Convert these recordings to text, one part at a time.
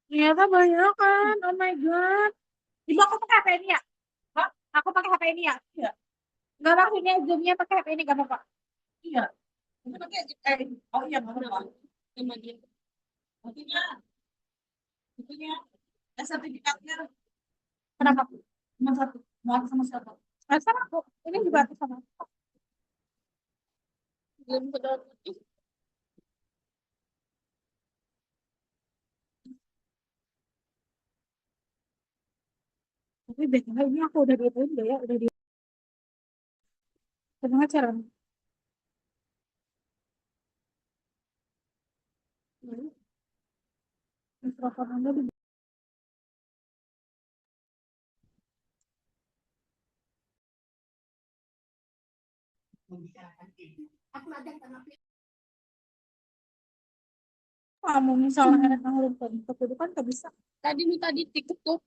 Ternyata banyak kan. Oh my god. Ibu aku pakai HP ini ya? Hah? Aku pakai HP ini ya? Iya. Enggak maksudnya zoomnya pakai HP ini gak apa-apa. Iya. Itu pakai oh iya nggak apa-apa. Cuma dia. Maksudnya, maksudnya sertifikatnya kenapa? Cuma satu. Mau aku sama siapa? Nah, sama aku. Ini juga aku sama. Belum kedal. Tapi biasanya ini aku udah diapain ya? Udah di tengah cara. Mikrofonnya di kamu misalnya ada yang lupa itu kan gak bisa. Tadi minta di TikTok.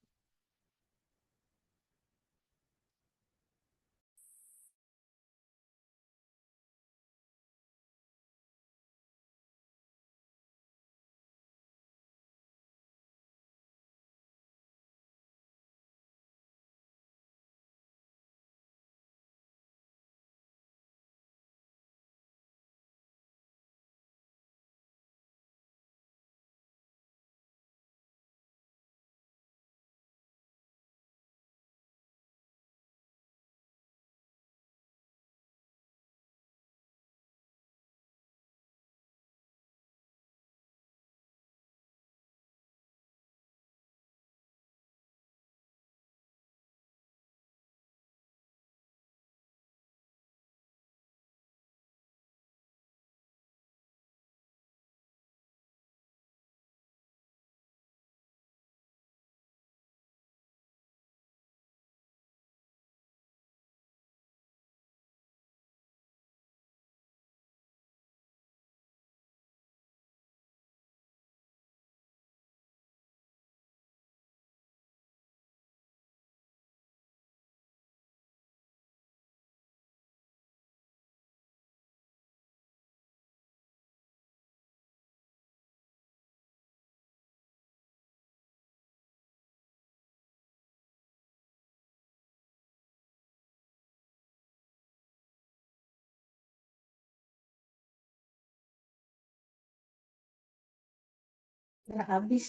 Udah habis.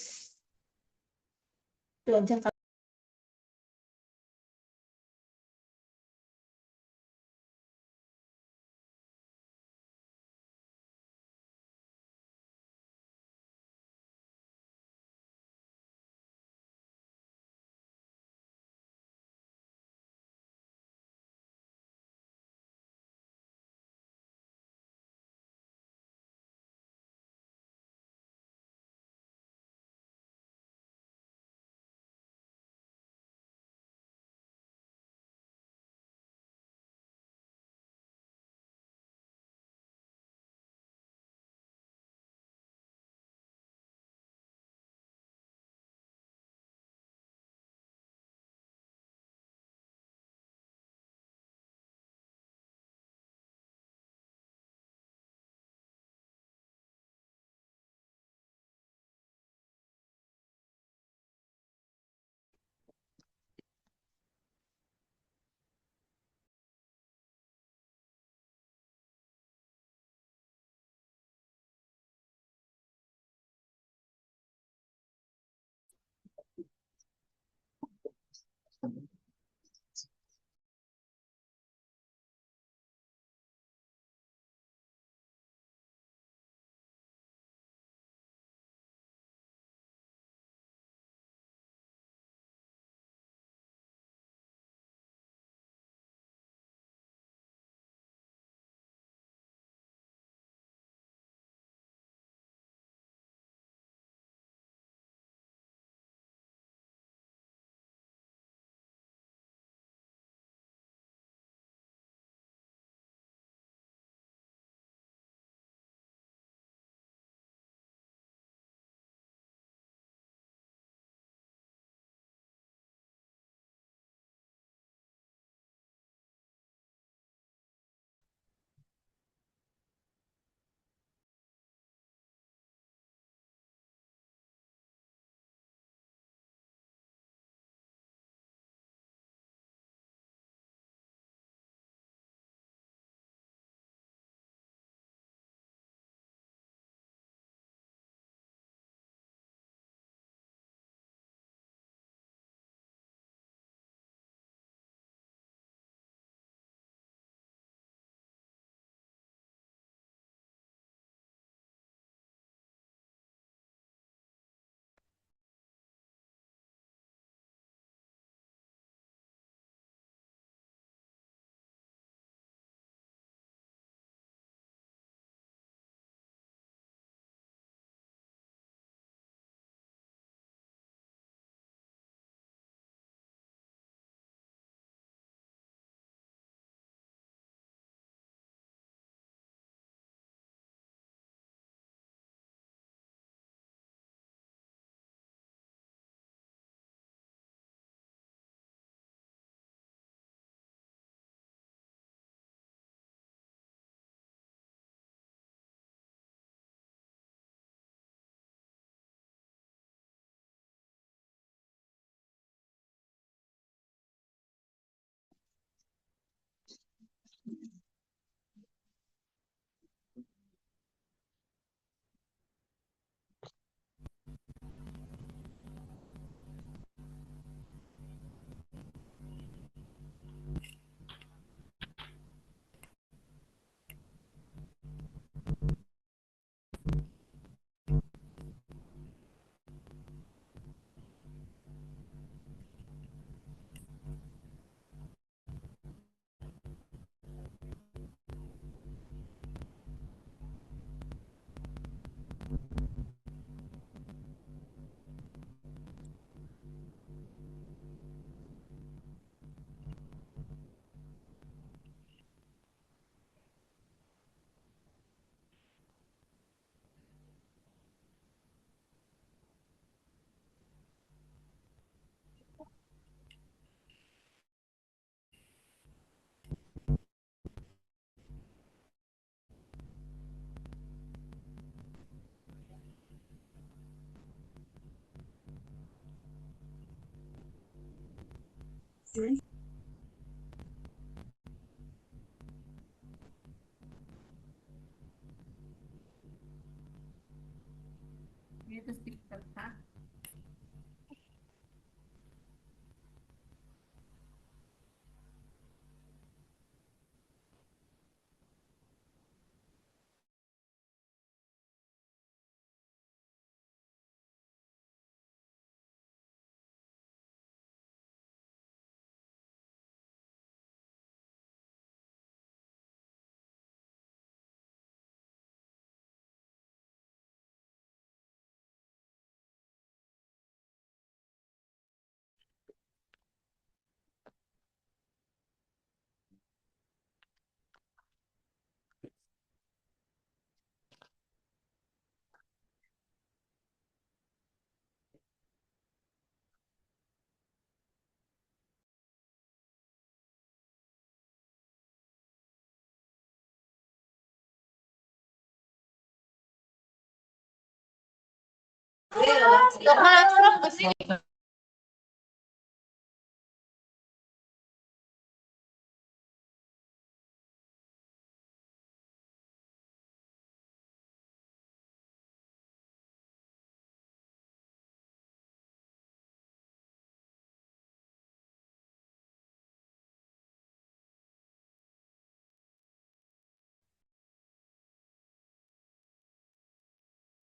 Tuh aja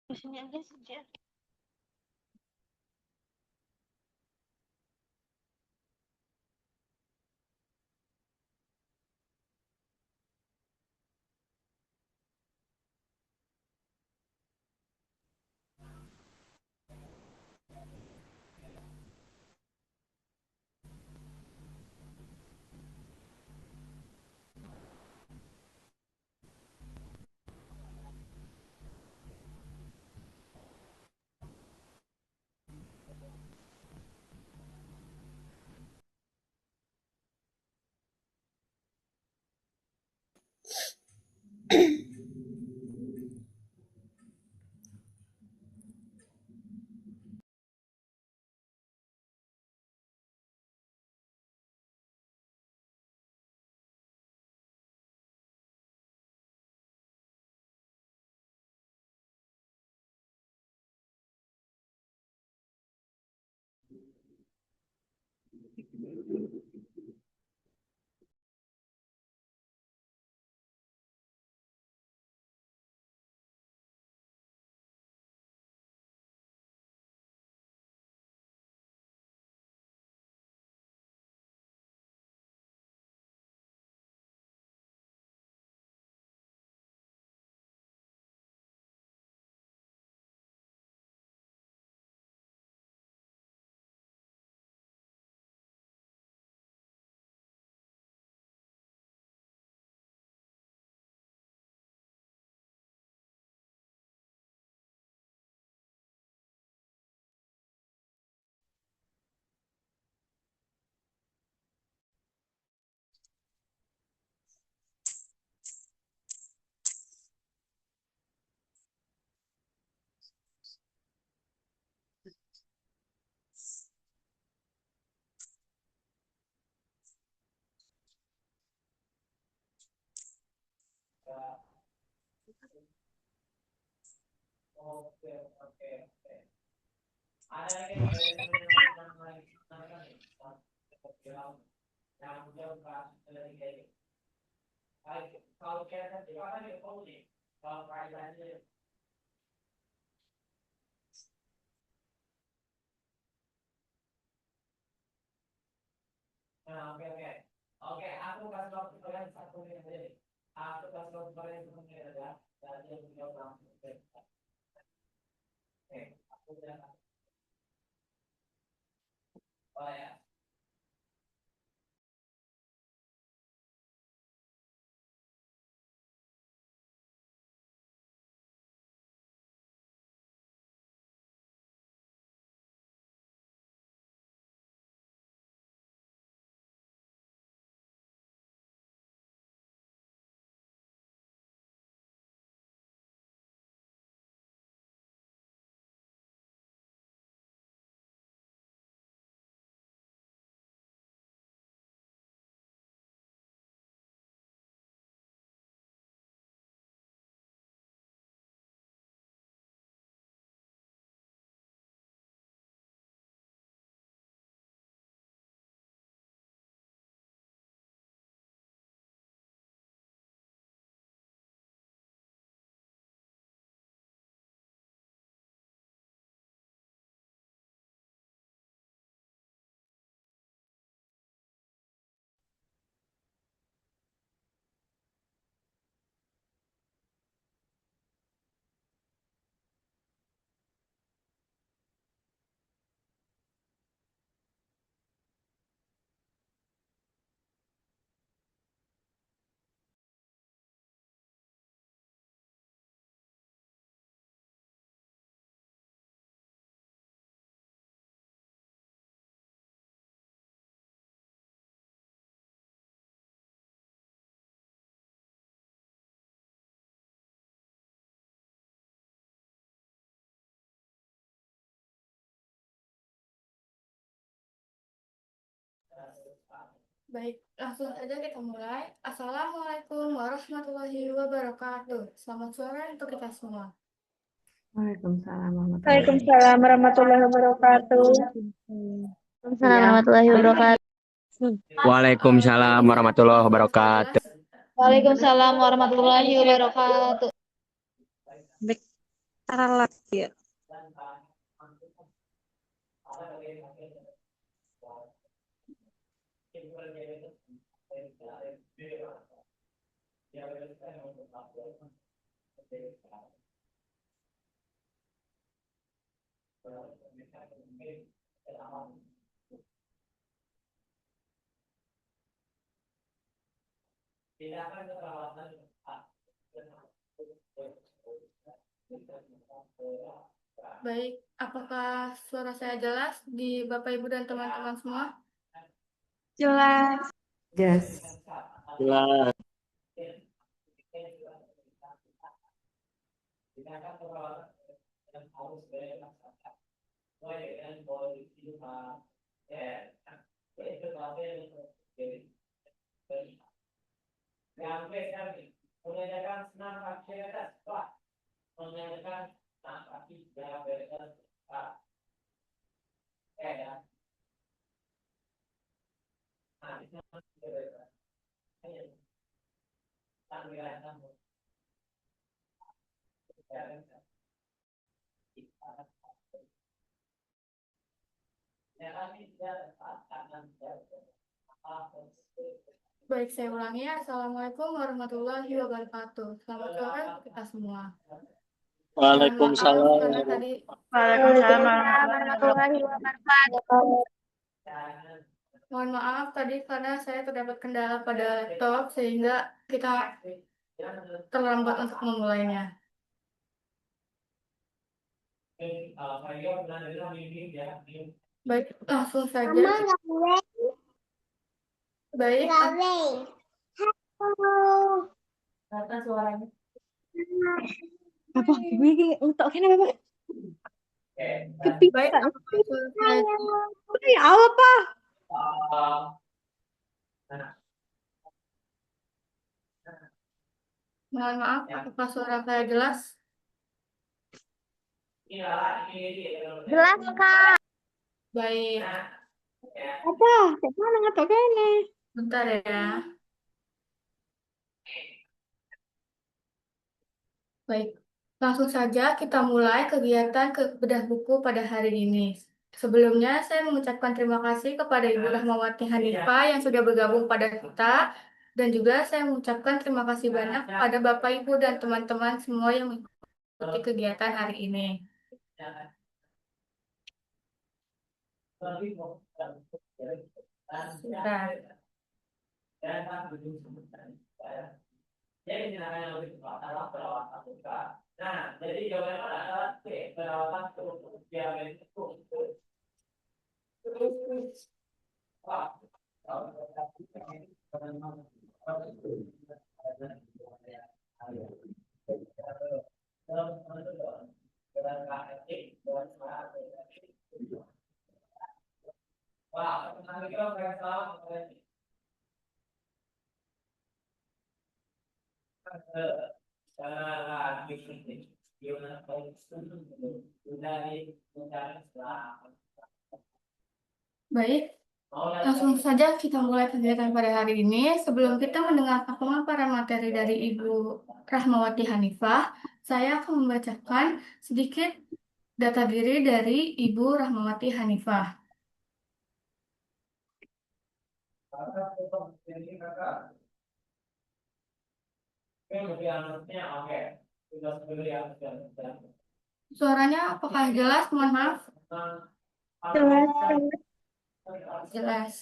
Di sini aja sih. Baik, langsung saja kita mulai. Assalamualaikum warahmatullahi wabarakatuh. Selamat sore untuk kita semua. Waalaikumsalam warahmatullahi wabarakatuh. Waalaikumsalam warahmatullahi wabarakatuh. Iya. warahmatullahi wabarakatuh. Waalaikumsalam warahmatullahi Langsung saja. wabarakatuh. Waalaikumsalam warahmatullahi wabarakatuh. Baik, ralat ya. Baik, apakah suara saya jelas di Bapak Ibu dan teman-teman semua? Jelas. Yes. Jelas. Baik, saya ulangi. Assalamualaikum warahmatullahi wabarakatuh. Selamat sore untuk kita semua. Mohon maaf Waalaikumsalam. karena tadi Waalaikumsalam warahmatullahi wabarakatuh. mohon maaf tadi karena saya terdapat kendala pada laptop sehingga kita terlambat untuk memulainya. Baik, langsung saja. Baik, atas suaranya. Apa? Begini untuk kenapa, Pak? Baik, Kepikiran. apakah suara saya Ya apa? mohon maaf, apakah suara saya jelas? Jelas, Kak. Baik, Apa? Kayak mana nggak kene? bentar ya. Baik, langsung saja kita mulai kegiatan ke bedah buku pada hari ini. Sebelumnya, saya mengucapkan terima kasih kepada Ibu Rahmawati Hanifah yang sudah bergabung pada kita, dan juga saya mengucapkan terima kasih banyak kepada Bapak, Ibu, dan teman-teman semua yang mengikuti kegiatan hari ini. Sudah. Baik, langsung saja kita mulai kegiatan pada hari ini. Sebelum kita mendengarkan pemaparan materi dari Ibu Rahmawati Hanifah, saya akan membacakan sedikit data diri dari Ibu Rahmawati Hanifah. Suaranya apakah jelas? Mohon maaf. Jelas. Jelas.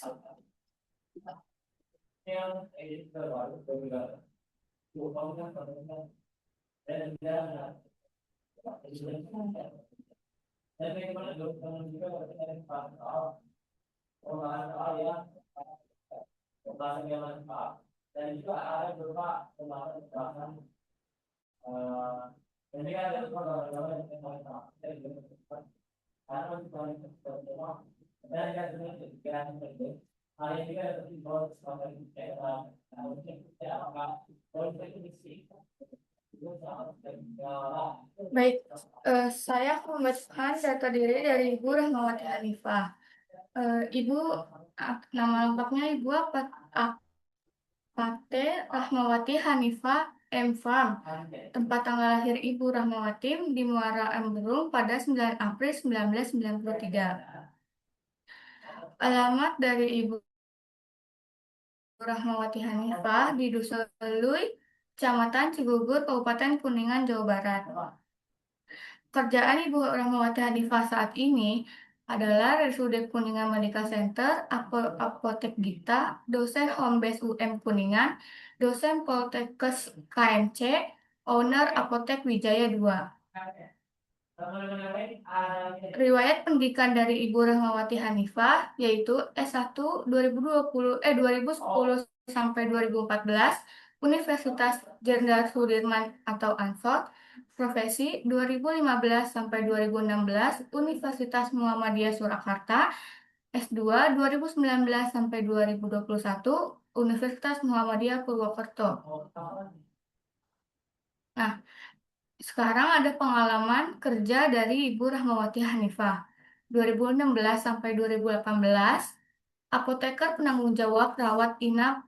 Baik, saya akan membacakan data diri dari Ibu Rahmawati Hanifah. Ibu, nama lengkapnya Ibu Apate Rahmawati Hanifah M. Farm. Tempat tanggal lahir Ibu Rahmawati di Muara Emberung pada 9 April 1993. Alamat dari Ibu Rahmawati Hanifah di Dusun Lui, Kecamatan Cigugur, Kabupaten Kuningan, Jawa Barat. Kerjaan Ibu Rahmawati Hanifah saat ini adalah RSUD Kuningan Medical Center, Apotek Gita, dosen Home Base UM Kuningan, dosen Poltekkes KMC, owner Apotek Wijaya 2. Riwayat pendidikan dari Ibu Rahmawati Hanifah yaitu S1 2010 sampai 2014 Universitas Jenderal Sudirman atau ANSOT, profesi 2015 sampai 2016 Universitas Muhammadiyah Surakarta, S2 2019 sampai 2021 Universitas Muhammadiyah Purwokerto. Nah, sekarang ada pengalaman kerja dari Ibu Rahmawati Hanifah. 2016 sampai 2018, apoteker penanggung jawab rawat inap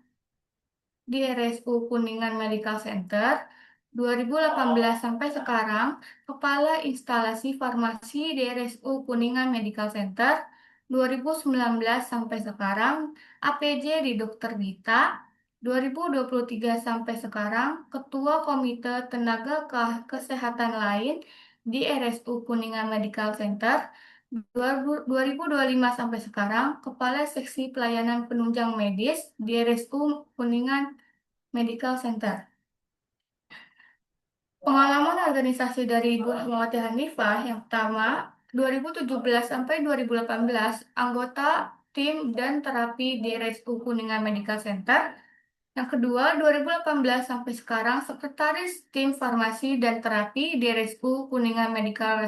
di RSU Kuningan Medical Center. 2018 sampai sekarang, Kepala Instalasi Farmasi di RSU Kuningan Medical Center. 2019 sampai sekarang, APJ di Dr. Gita. 2023 sampai sekarang, Ketua Komite Tenaga Kesehatan lain di RSU Kuningan Medical Center. 2025 sampai sekarang, Kepala Seksi Pelayanan Penunjang Medis di RSU Kuningan Medical Center. Pengalaman organisasi dari Ibu Rahmawati Hanifah yang pertama, 2017 sampai 2018, anggota tim dan terapi di RSU Kuningan Medical Center. Yang kedua, 2018 sampai sekarang, sekretaris tim farmasi dan terapi di RSU Kuningan Medical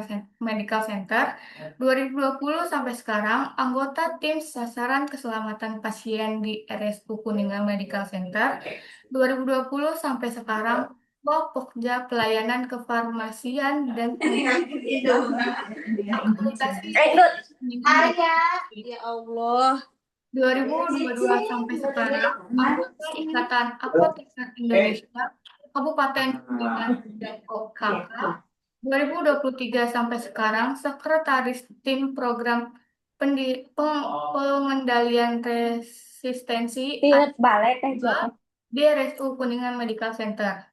Center. 2020 sampai sekarang, anggota tim sasaran keselamatan pasien di RSU Kuningan Medical Center. 2020 sampai sekarang, Pokja Pelayanan Kefarmasian dan Akreditasi Ya Allah. 2022 sampai sekarang, anggota Ikatan Apoteker Indonesia Kabupaten Kuningan dan OKK. 2023 sampai sekarang, sekretaris tim program pengendalian resistensi di RSU Kuningan Medical Center.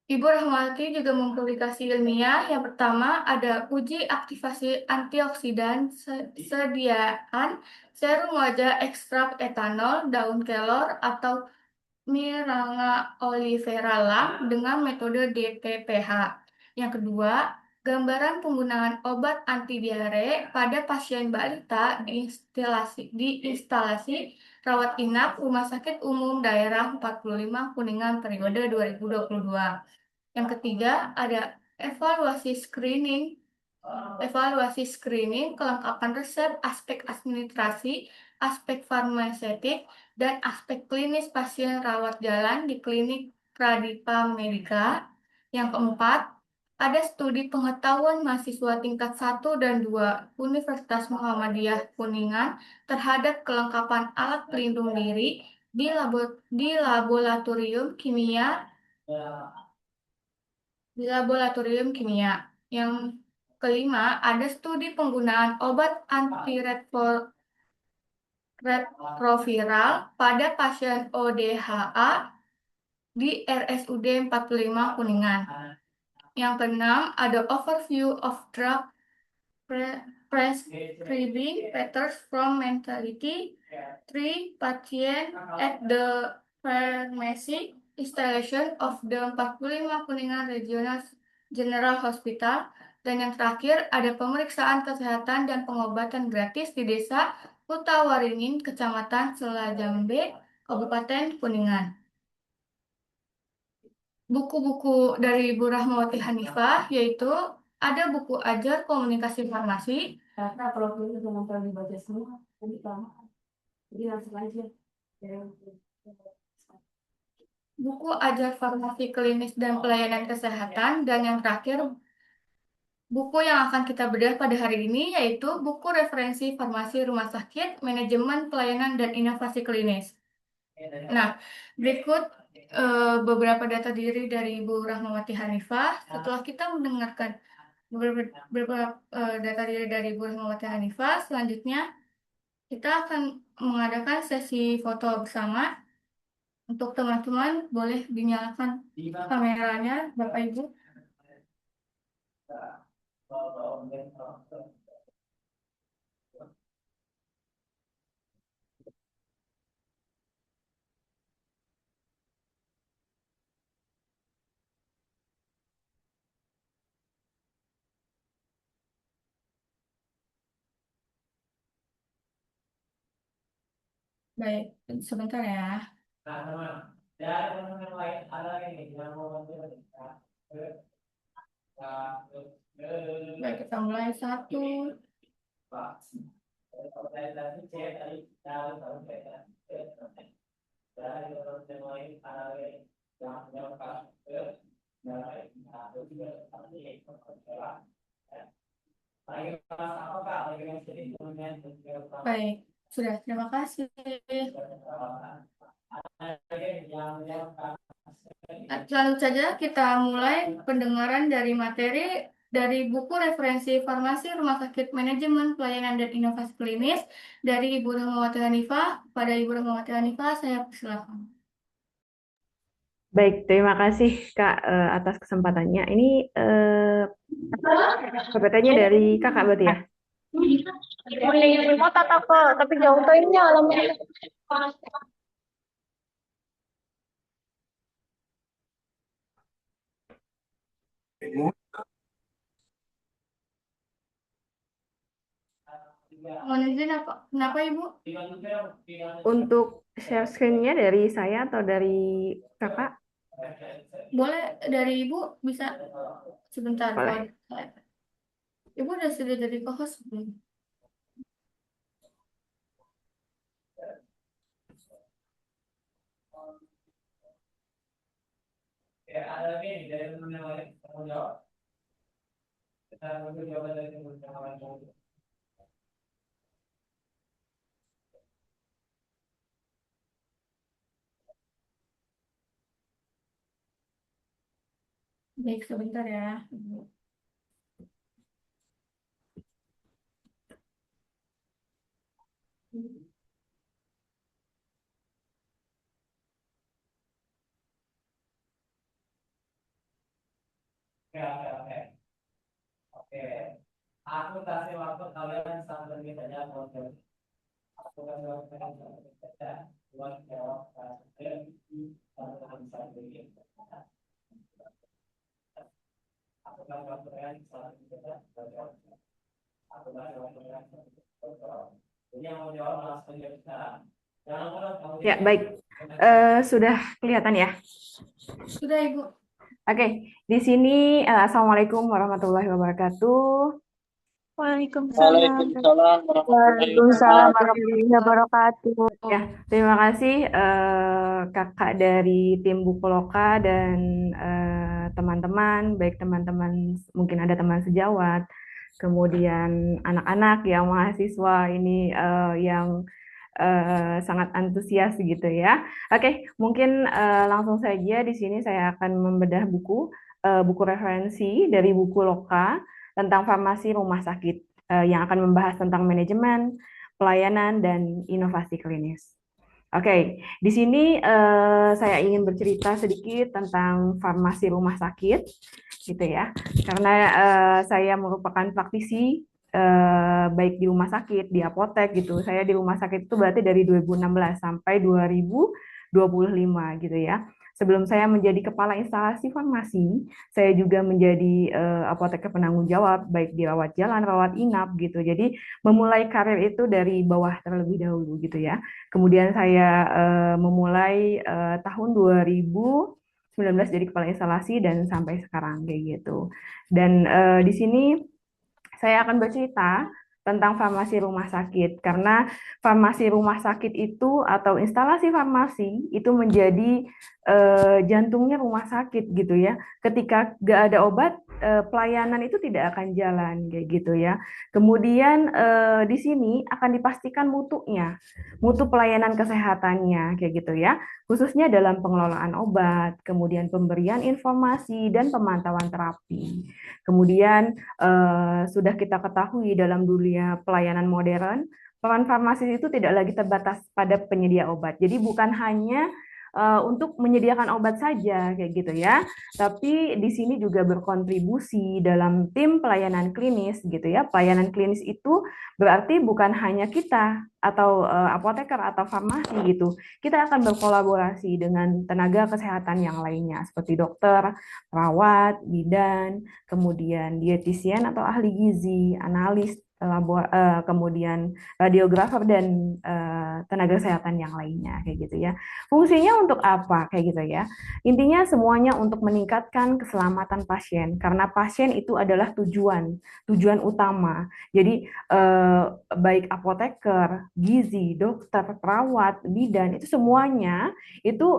Ibu Rahmawati juga mempublikasi ilmiah. Yang pertama ada uji aktivasi antioksidan sediaan serum wajah ekstrak etanol daun kelor atau Miranga olivera lam dengan metode DTPH. Yang kedua, gambaran penggunaan obat anti diare pada pasien balita di instalasi rawat inap Rumah Sakit Umum Daerah 45 Kuningan periode 2022. Yang ketiga, ada evaluasi screening, kelengkapan resep, aspek administrasi, aspek farmaseutik, dan aspek klinis pasien rawat jalan di klinik Pradipa Medica. Yang keempat, ada studi pengetahuan mahasiswa tingkat 1 dan 2 Universitas Muhammadiyah Kuningan terhadap kelengkapan alat pelindung diri di laboratorium kimia. Yang kelima, ada studi penggunaan obat antiretroviral pada pasien ODHA di RSUD 45 Kuningan. Yang keenam, ada overview of drug prescribing patterns from mentality 3 patient at the pharmacy installation of the 45 Kuningan Regional General Hospital. Dan yang terakhir, ada pemeriksaan kesehatan dan pengobatan gratis di Desa Kutawaringin, Kecamatan Selajambe, Kabupaten Kuningan. Buku-buku dari Ibu Rahmawati Hanifah yaitu ada buku ajar komunikasi farmasi, Karena kalau itu cuma kalau dibaca semua, jadi lama. Jadi langsung aja. Buku ajar farmasi klinis dan pelayanan kesehatan, dan yang terakhir buku yang akan kita bedah pada hari ini yaitu buku referensi farmasi rumah sakit, manajemen pelayanan dan inovasi klinis. Nah, berikut beberapa data diri dari Ibu Rahmawati Hanifah. Setelah kita mendengarkan beberapa data diri dari Ibu Rahmawati Hanifah, selanjutnya kita akan mengadakan sesi foto bersama. Untuk teman-teman, boleh dinyalakan kameranya, Bapak Ibu. Baik, sebentar ya. Baik, kita mulai satu. Baik, sudah. Terima kasih. Langsung saja kita mulai pendengaran dari materi dari buku referensi farmasi rumah sakit, manajemen pelayanan dan inovasi klinis dari Ibu Rahmawati Hanifah. Pada Ibu Rahmawati Hanifah, saya persilakan. Baik, terima kasih Kak atas kesempatannya. Ini PPT-nya dari Kakak berarti ya? Remote atau apa? Tapi jauh tuh ini alamatnya. Mohon izin apa? Kenapa Ibu? Untuk share screen-nya dari saya atau dari Kakak? Boleh dari Ibu, bisa sebentar. Boleh. Ibu sudah jadi co-host belum? Baik, sebentar ya. Aku kasih waktu kalian sampai saja proses. Aku kasih waktu kalian saja buat jawab Aku kasih waktu kalian Ini yang mau jawab langsung jawab sekarang. Ya, baik. Sudah kelihatan ya? Sudah Ibu. Oke, di sini Assalamualaikum warahmatullahi wabarakatuh. Waalaikumsalam. Waalaikumsalam Waalaikumsalam warahmatullahi wabarakatuh. Ya, terima kasih Kakak dari tim Bukoloka dan teman-teman, baik teman-teman, mungkin ada teman sejawat, kemudian anak-anak yang mahasiswa ini yang sangat antusias gitu ya. Oke, mungkin langsung saja di sini saya akan membedah buku referensi dari Bukoloka tentang farmasi rumah sakit yang akan membahas tentang manajemen, pelayanan, dan inovasi klinis. Oke, di sini saya ingin bercerita sedikit tentang farmasi rumah sakit, gitu ya. Karena saya merupakan praktisi baik di rumah sakit, di apotek gitu. Saya di rumah sakit itu berarti dari 2016 sampai 2025 gitu ya. Sebelum saya menjadi kepala instalasi farmasi, saya juga menjadi apoteker penanggung jawab, baik di rawat jalan, rawat inap gitu. Jadi memulai karir itu dari bawah terlebih dahulu gitu ya. Kemudian saya memulai tahun 2019 jadi kepala instalasi dan sampai sekarang kayak gitu. Dan di sini saya akan bercerita tentang farmasi rumah sakit, karena farmasi rumah sakit itu atau instalasi farmasi itu menjadi jantungnya rumah sakit gitu ya. Ketika nggak ada obat, pelayanan itu tidak akan jalan kayak gitu ya. Kemudian di sini akan dipastikan mutu pelayanan kesehatannya kayak gitu ya, khususnya dalam pengelolaan obat, kemudian pemberian informasi dan pemantauan terapi. Kemudian sudah kita ketahui dalam dunia pelayanan modern, peran farmasis itu tidak lagi terbatas pada penyedia obat. Jadi bukan hanya untuk menyediakan obat saja kayak gitu ya, tapi di sini juga berkontribusi dalam tim pelayanan klinis gitu ya. Pelayanan klinis itu berarti bukan hanya kita atau apoteker atau farmasi gitu. Kita akan berkolaborasi dengan tenaga kesehatan yang lainnya seperti dokter, perawat, bidan, kemudian dietitian atau ahli gizi, analis, kemudian radiografer dan tenaga kesehatan yang lainnya kayak gitu ya. Fungsinya untuk apa kayak gitu ya? Intinya semuanya untuk meningkatkan keselamatan pasien karena pasien itu adalah tujuan utama. Jadi baik apoteker, gizi, dokter, perawat, bidan itu semuanya itu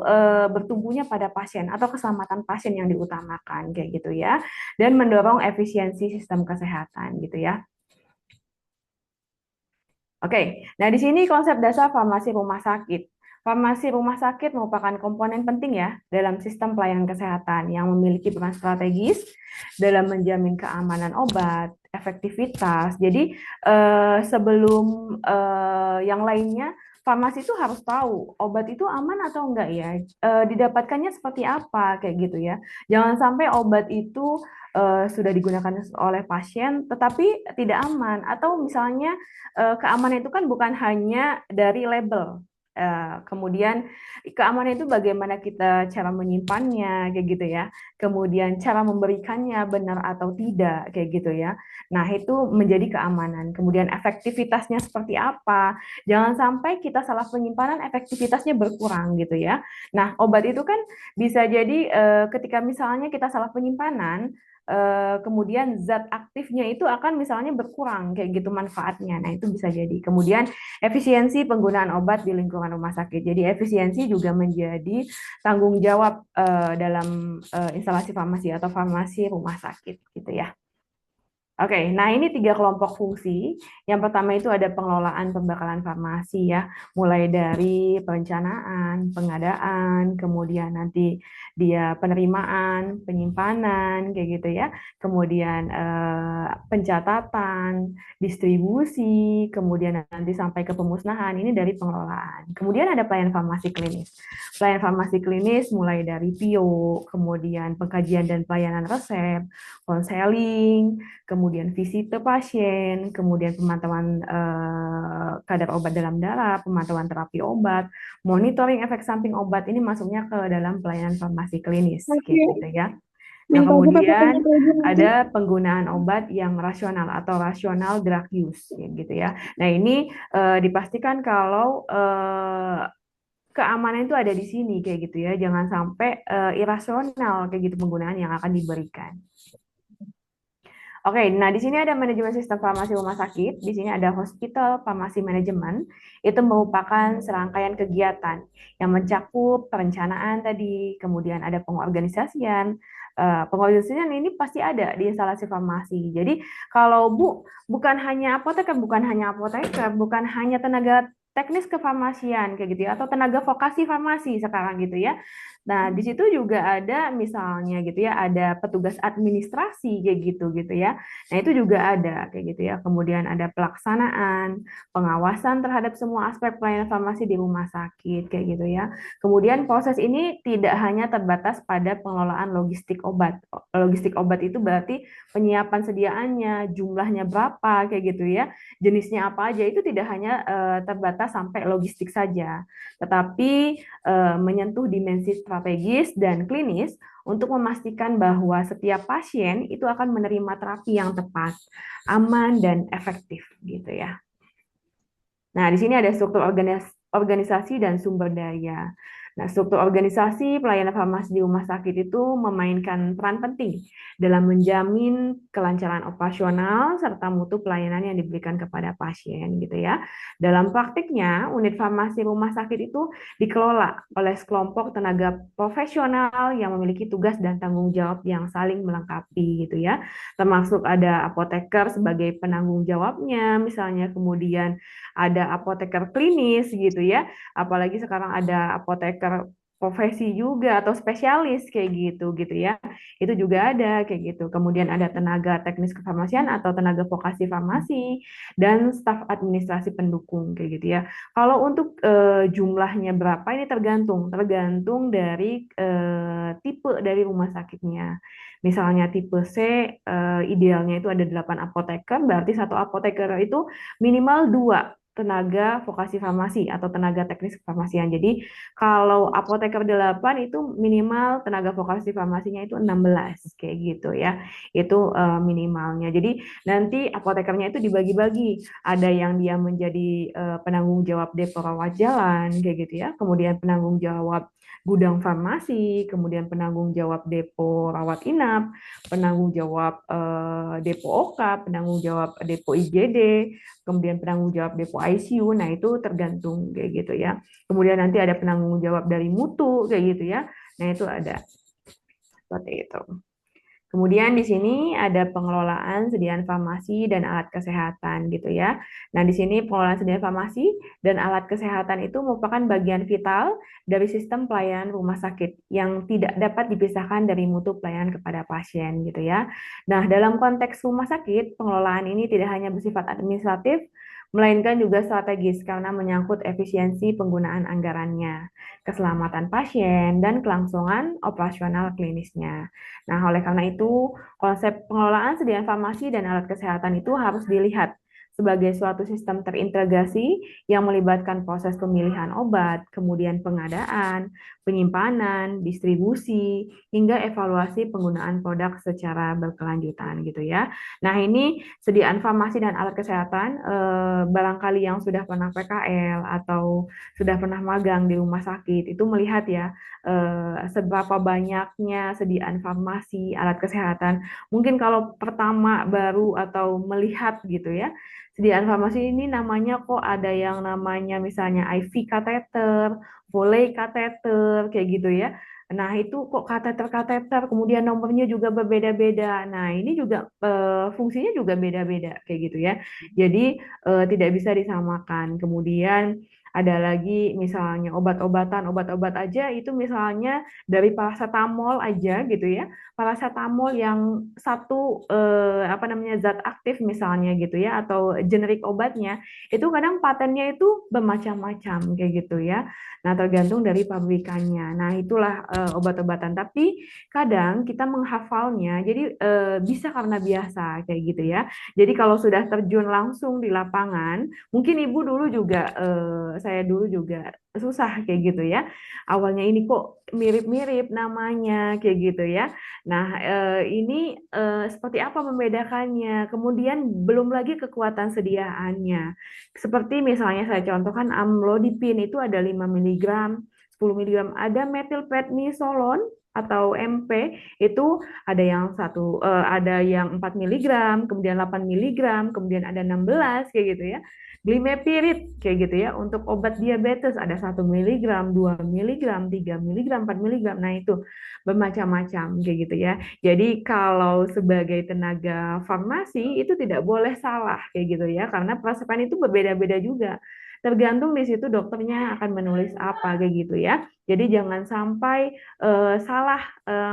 bertumbuhnya pada pasien atau keselamatan pasien yang diutamakan kayak gitu ya, dan mendorong efisiensi sistem kesehatan gitu ya. Oke, nah di sini konsep dasar farmasi rumah sakit. Farmasi rumah sakit merupakan komponen penting ya dalam sistem pelayanan kesehatan yang memiliki peran strategis dalam menjamin keamanan obat, efektivitas. Jadi sebelum yang lainnya, farmasi itu harus tahu obat itu aman atau enggak ya, didapatkannya seperti apa kayak gitu ya. Jangan sampai obat itu sudah digunakan oleh pasien tetapi tidak aman, atau misalnya keamanan itu kan bukan hanya dari label. Kemudian keamanan itu bagaimana kita cara menyimpannya kayak gitu ya. Kemudian cara memberikannya benar atau tidak kayak gitu ya. Nah, itu menjadi keamanan. Kemudian efektivitasnya seperti apa? Jangan sampai kita salah penyimpanan efektivitasnya berkurang gitu ya. Nah, obat itu kan bisa jadi ketika misalnya kita salah penyimpanan, kemudian zat aktifnya itu akan misalnya berkurang kayak gitu manfaatnya. Nah, itu bisa jadi. Kemudian efisiensi penggunaan obat di lingkungan rumah sakit. Jadi efisiensi juga menjadi tanggung jawab dalam instalasi farmasi atau farmasi rumah sakit gitu ya. Oke, nah ini 3 kelompok fungsi. Yang pertama itu ada pengelolaan pembekalan farmasi ya, mulai dari perencanaan, pengadaan, kemudian nanti dia penerimaan, penyimpanan, kayak gitu ya. Kemudian pencatatan, distribusi, kemudian nanti sampai ke pemusnahan. Ini dari pengelolaan. Kemudian ada pelayanan farmasi klinis. Pelayanan farmasi klinis mulai dari PIO, kemudian pengkajian dan pelayanan resep, konseling, kemudian visite pasien, kemudian pemantauan kadar obat dalam darah, pemantauan terapi obat, monitoring efek samping obat, ini masuknya ke dalam pelayanan farmasi klinis, gitu ya. Nah, kemudian ada penggunaan obat yang rasional atau rasional drug use, gitu ya. Nah, ini dipastikan kalau keamanan itu ada di sini, kayak gitu ya. Jangan sampai irasional kayak gitu penggunaan yang akan diberikan. Oke, nah di sini ada manajemen sistem farmasi rumah sakit. Di sini ada hospital pharmacy management. Itu merupakan serangkaian kegiatan yang mencakup perencanaan tadi, kemudian ada pengorganisasian. Pengorganisasian ini pasti ada di instalasi farmasi. Jadi kalau bukan hanya apoteker, bukan hanya tenaga teknis kefarmasian kayak gitu ya, atau tenaga vokasi farmasi sekarang gitu ya. Nah, di situ juga ada misalnya gitu ya, ada petugas administrasi kayak gitu ya. Nah, itu juga ada kayak gitu ya. Kemudian ada pelaksanaan, pengawasan terhadap semua aspek pelayanan farmasi di rumah sakit kayak gitu ya. Kemudian proses ini tidak hanya terbatas pada pengelolaan logistik obat. Logistik obat itu berarti penyiapan sediaannya, jumlahnya berapa kayak gitu ya. Jenisnya apa aja, itu tidak hanya terbatas sampai logistik saja, tetapi menyentuh dimensi strategis dan klinis untuk memastikan bahwa setiap pasien itu akan menerima terapi yang tepat, aman, dan efektif gitu ya. Nah, di sini ada struktur organisasi dan sumber daya. Nah, struktur organisasi pelayanan farmasi di rumah sakit itu memainkan peran penting dalam menjamin kelancaran operasional serta mutu pelayanan yang diberikan kepada pasien gitu ya. Dalam praktiknya, unit farmasi rumah sakit itu dikelola oleh sekelompok tenaga profesional yang memiliki tugas dan tanggung jawab yang saling melengkapi gitu ya. Termasuk ada apoteker sebagai penanggung jawabnya, misalnya kemudian ada apoteker klinis gitu ya. Apalagi sekarang ada apoteker profesi juga atau spesialis kayak gitu gitu ya. Itu juga ada kayak gitu. Kemudian ada tenaga teknis kefarmasian atau tenaga vokasi farmasi dan staf administrasi pendukung kayak gitu ya. Kalau untuk jumlahnya berapa ini tergantung dari tipe dari rumah sakitnya. Misalnya tipe C idealnya itu ada 8 apoteker, berarti satu apoteker itu minimal 2 tenaga vokasi farmasi atau tenaga teknis kefarmasian. Jadi kalau apoteker 8 itu minimal tenaga vokasi farmasinya itu 16 kayak gitu ya. Itu minimalnya. Jadi nanti apotekernya itu dibagi-bagi. Ada yang dia menjadi penanggung jawab depo rawat jalan kayak gitu ya. Kemudian penanggung jawab gudang farmasi, kemudian penanggung jawab depo rawat inap, penanggung jawab depo OK, penanggung jawab depo IGD, kemudian penanggung jawab depo ICU. Nah, itu tergantung kayak gitu ya. Kemudian nanti ada penanggung jawab dari mutu kayak gitu ya. Nah, itu ada seperti itu. Kemudian di sini ada pengelolaan sediaan farmasi dan alat kesehatan gitu ya. Nah, di sini pengelolaan sediaan farmasi dan alat kesehatan itu merupakan bagian vital dari sistem pelayanan rumah sakit yang tidak dapat dipisahkan dari mutu pelayanan kepada pasien gitu ya. Nah, dalam konteks rumah sakit, pengelolaan ini tidak hanya bersifat administratif, melainkan juga strategis karena menyangkut efisiensi penggunaan anggarannya, keselamatan pasien, dan kelangsungan operasional klinisnya. Nah, oleh karena itu, konsep pengelolaan sediaan farmasi dan alat kesehatan itu harus dilihat sebagai suatu sistem terintegrasi yang melibatkan proses pemilihan obat, kemudian pengadaan, penyimpanan, distribusi, hingga evaluasi penggunaan produk secara berkelanjutan gitu ya. Nah, ini sediaan farmasi dan alat kesehatan barangkali yang sudah pernah PKL atau sudah pernah magang di rumah sakit itu melihat ya seberapa banyaknya sediaan farmasi, alat kesehatan. Mungkin kalau pertama baru atau melihat gitu ya, sediaan farmasi ini namanya kok ada yang namanya misalnya IV kateter, Foley kateter, kayak gitu ya. Nah, itu kok kateter-kateter, kemudian nomornya juga berbeda-beda. Nah, ini juga fungsinya juga beda-beda, kayak gitu ya. Jadi, tidak bisa disamakan. Kemudian, ada lagi misalnya obat-obat aja itu misalnya dari paracetamol aja gitu ya. Paracetamol yang satu apa namanya zat aktif misalnya gitu ya atau generik obatnya itu kadang patennya itu bermacam-macam kayak gitu ya. Nah, tergantung dari pabrikannya. Nah, itulah obat-obatan. Tapi kadang kita menghafalnya, jadi bisa karena biasa kayak gitu ya. Jadi kalau sudah terjun langsung di lapangan, mungkin ibu dulu juga, saya dulu juga susah kayak gitu ya. Awalnya ini kok mirip-mirip namanya kayak gitu ya. Nah, ini seperti apa membedakannya? Kemudian belum lagi kekuatan sediaannya. Seperti misalnya saya contohkan amlodipin itu ada 5 mg, 10 mg, ada metilprednisolon atau MP itu ada yang ada yang 4 mg, kemudian 8 mg, kemudian ada 16 kayak gitu ya. Glimepirid kayak gitu ya. Untuk obat diabetes ada 1 mg, 2 mg, 3 mg, 4 mg. Nah, itu bermacam-macam kayak gitu ya. Jadi kalau sebagai tenaga farmasi itu tidak boleh salah kayak gitu ya, karena pasokan itu berbeda-beda juga. Tergantung di situ dokternya akan menulis apa kayak gitu ya. Jadi jangan sampai salah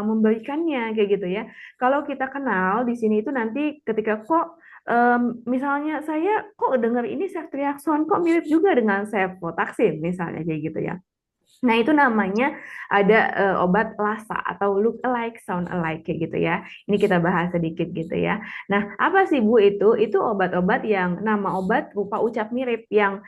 memberikannya kayak gitu ya. Kalau kita kenal di sini itu nanti ketika kok misalnya saya kok dengar ini ceftriaxone kok mirip juga dengan cefotaxime misalnya kayak gitu ya. Nah, itu namanya ada obat LASA atau look alike, sound alike kayak gitu ya. Ini kita bahas sedikit gitu ya. Nah, apa sih Bu itu? Itu obat-obat yang nama obat rupa ucap mirip yang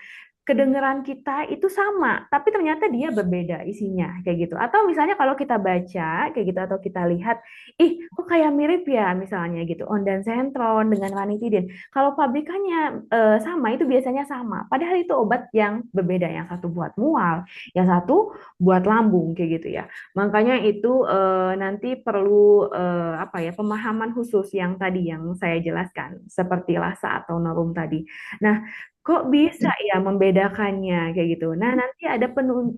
kedengeran kita itu sama, tapi ternyata dia berbeda isinya kayak gitu. Atau misalnya kalau kita baca kayak gitu atau kita lihat, ih kok kayak mirip ya misalnya gitu, ondansetron dengan ranitidin. Kalau pabrikannya sama itu biasanya sama, padahal itu obat yang berbeda. Yang satu buat mual, yang satu buat lambung kayak gitu ya. Makanya itu nanti perlu apa ya pemahaman khusus yang tadi yang saya jelaskan seperti lasa atau norum tadi. Nah, kok bisa ya membedakannya kayak gitu. Nah, nanti ada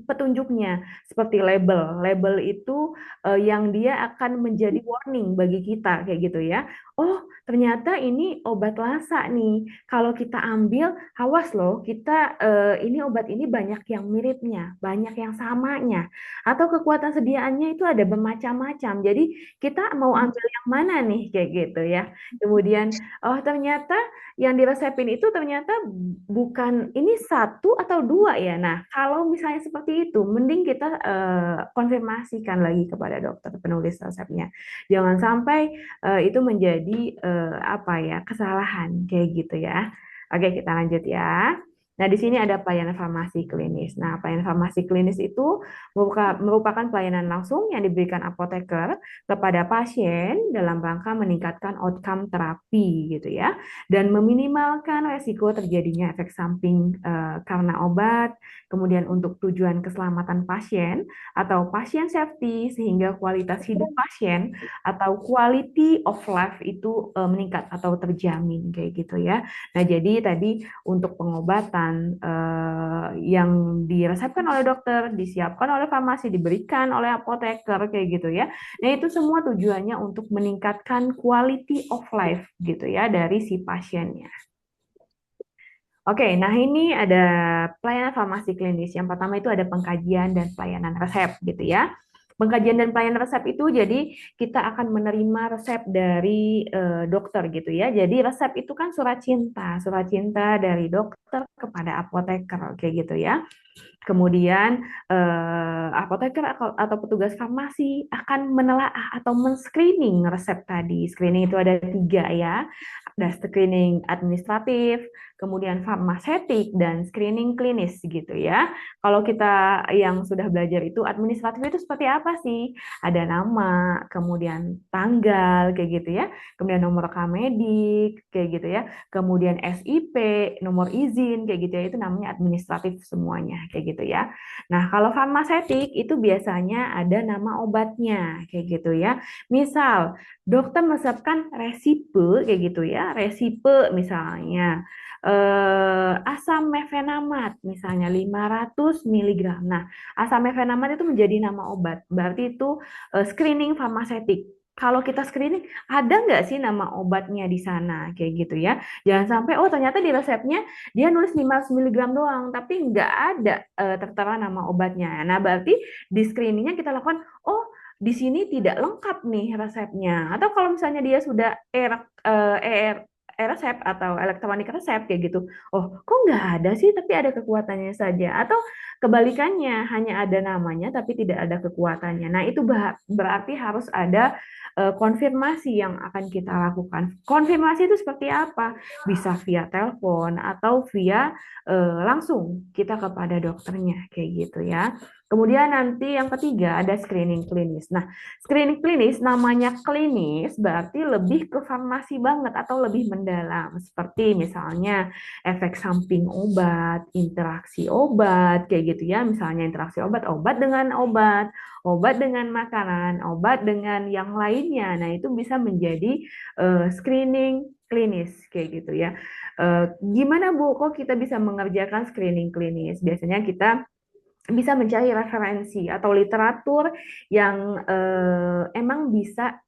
petunjuknya seperti label. Label itu yang dia akan menjadi warning bagi kita kayak gitu ya. Oh, ternyata ini obat lasa nih. Kalau kita ambil, awas loh, kita ini obat ini banyak yang miripnya, banyak yang samanya. Atau kekuatan sediaannya itu ada bermacam-macam. Jadi kita mau ambil yang mana nih kayak gitu ya. Kemudian, oh ternyata yang diresepin itu ternyata bukan ini satu atau dua ya. Nah, kalau misalnya seperti itu, mending kita konfirmasikan lagi kepada dokter penulis resepnya. Jangan sampai itu menjadi apa ya kesalahan kayak gitu ya. Oke, kita lanjut ya. Nah, di sini ada pelayanan farmasi klinis. Nah, pelayanan farmasi klinis itu merupakan pelayanan langsung yang diberikan apoteker kepada pasien dalam rangka meningkatkan outcome terapi gitu ya, dan meminimalkan resiko terjadinya efek samping karena obat, kemudian untuk tujuan keselamatan pasien atau pasien safety sehingga kualitas hidup pasien atau quality of life itu meningkat atau terjamin kayak gitu ya. Nah, jadi tadi untuk pengobatan yang diresepkan oleh dokter, disiapkan oleh farmasi, diberikan oleh apoteker kayak gitu ya. Nah, itu semua tujuannya untuk meningkatkan quality of life gitu ya dari si pasiennya. Oke, nah ini ada pelayanan farmasi klinis. Yang pertama itu ada pengkajian dan pelayanan resep gitu ya. Pengkajian dan pelayanan resep itu jadi kita akan menerima resep dari dokter gitu ya. Jadi resep itu kan surat cinta dari dokter kepada apoteker kayak gitu ya. Kemudian apoteker atau petugas farmasi akan menelaah atau men-screening resep tadi. Screening itu ada 3 ya. Ada screening administratif, kemudian farmasetik, dan screening klinis gitu ya. Kalau kita yang sudah belajar itu administratif itu seperti apa sih? Ada nama, kemudian tanggal kayak gitu ya. Kemudian nomor rekam medik kayak gitu ya. Kemudian SIP, nomor izin kayak gitu ya. Itu namanya administratif semuanya kayak gitu ya. Nah, kalau farmasetik itu biasanya ada nama obatnya kayak gitu ya. Misal dokter meresepkan resipe kayak gitu ya, resipe misalnya asam mefenamat misalnya 500 mg. Nah, asam mefenamat itu menjadi nama obat. Berarti itu screening farmasetik. Kalau kita screening, ada nggak sih nama obatnya di sana kayak gitu ya? Jangan sampai oh ternyata di resepnya dia nulis 500 mg doang, tapi nggak ada tertera nama obatnya. Nah, berarti di screeningnya kita lakukan, oh di sini tidak lengkap nih resepnya. Atau kalau misalnya dia sudah resep atau elektronik resep kayak gitu. Oh, kok nggak ada sih tapi ada kekuatannya saja. Atau kebalikannya, hanya ada namanya tapi tidak ada kekuatannya. Nah, itu berarti harus ada konfirmasi yang akan kita lakukan. Konfirmasi itu seperti apa? Bisa via telepon atau via langsung kita kepada dokternya kayak gitu ya. Kemudian nanti yang ketiga ada screening klinis. Nah, screening klinis namanya klinis berarti lebih ke farmasi banget atau lebih mendalam. Seperti misalnya efek samping obat, interaksi obat, kayak gitu ya. Misalnya interaksi obat, obat dengan obat, obat dengan makanan, obat dengan yang lainnya. Nah, itu bisa menjadi screening klinis kayak gitu ya. Gimana Bu, kok kita bisa mengerjakan screening klinis? Biasanya kita bisa mencari referensi atau literatur yang emang bisa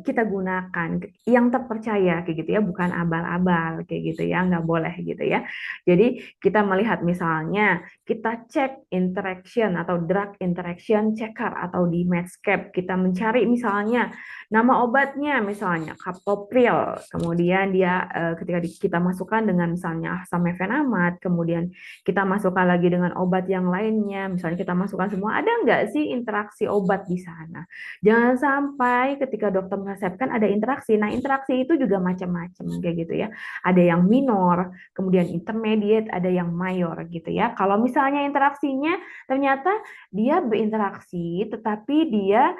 kita gunakan, yang terpercaya kayak gitu ya, bukan abal-abal kayak gitu ya, nggak boleh gitu ya. Jadi kita melihat misalnya kita cek interaction atau drug interaction checker atau di Medscape kita mencari misalnya nama obatnya misalnya captopril, kemudian dia ketika kita masukkan dengan misalnya asam mefenamat, kemudian kita masukkan lagi dengan obat yang lainnya, misalnya kita masukkan semua, ada nggak sih interaksi obat di sana? Jangan sampai sampai ketika dokter meresepkan ada interaksi. Nah, interaksi itu juga macam-macam kayak gitu ya. Ada yang minor, kemudian intermediate, ada yang mayor gitu ya. Kalau misalnya interaksinya ternyata dia berinteraksi, tetapi dia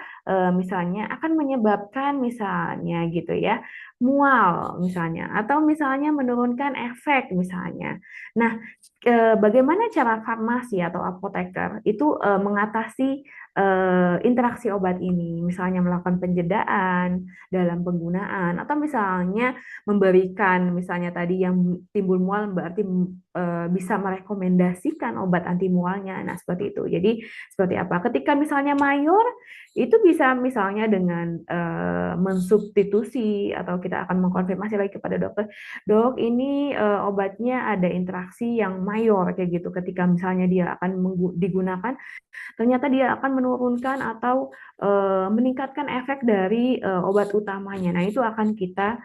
misalnya akan menyebabkan misalnya gitu ya, mual misalnya, atau misalnya menurunkan efek misalnya. Nah, bagaimana cara farmasi atau apoteker itu mengatasi interaksi obat ini, misalnya melakukan penjedaan dalam penggunaan, atau misalnya memberikan, misalnya tadi yang timbul mual berarti bisa merekomendasikan obat anti mualnya. Nah, seperti itu. Jadi, seperti apa? Ketika misalnya mayor, itu bisa misalnya dengan mensubstitusi atau kita akan mengkonfirmasi lagi kepada dokter, dok ini obatnya ada interaksi yang mayor kayak gitu. Ketika misalnya dia akan digunakan, ternyata dia akan menurunkan atau meningkatkan efek dari obat utamanya. Nah, itu akan kita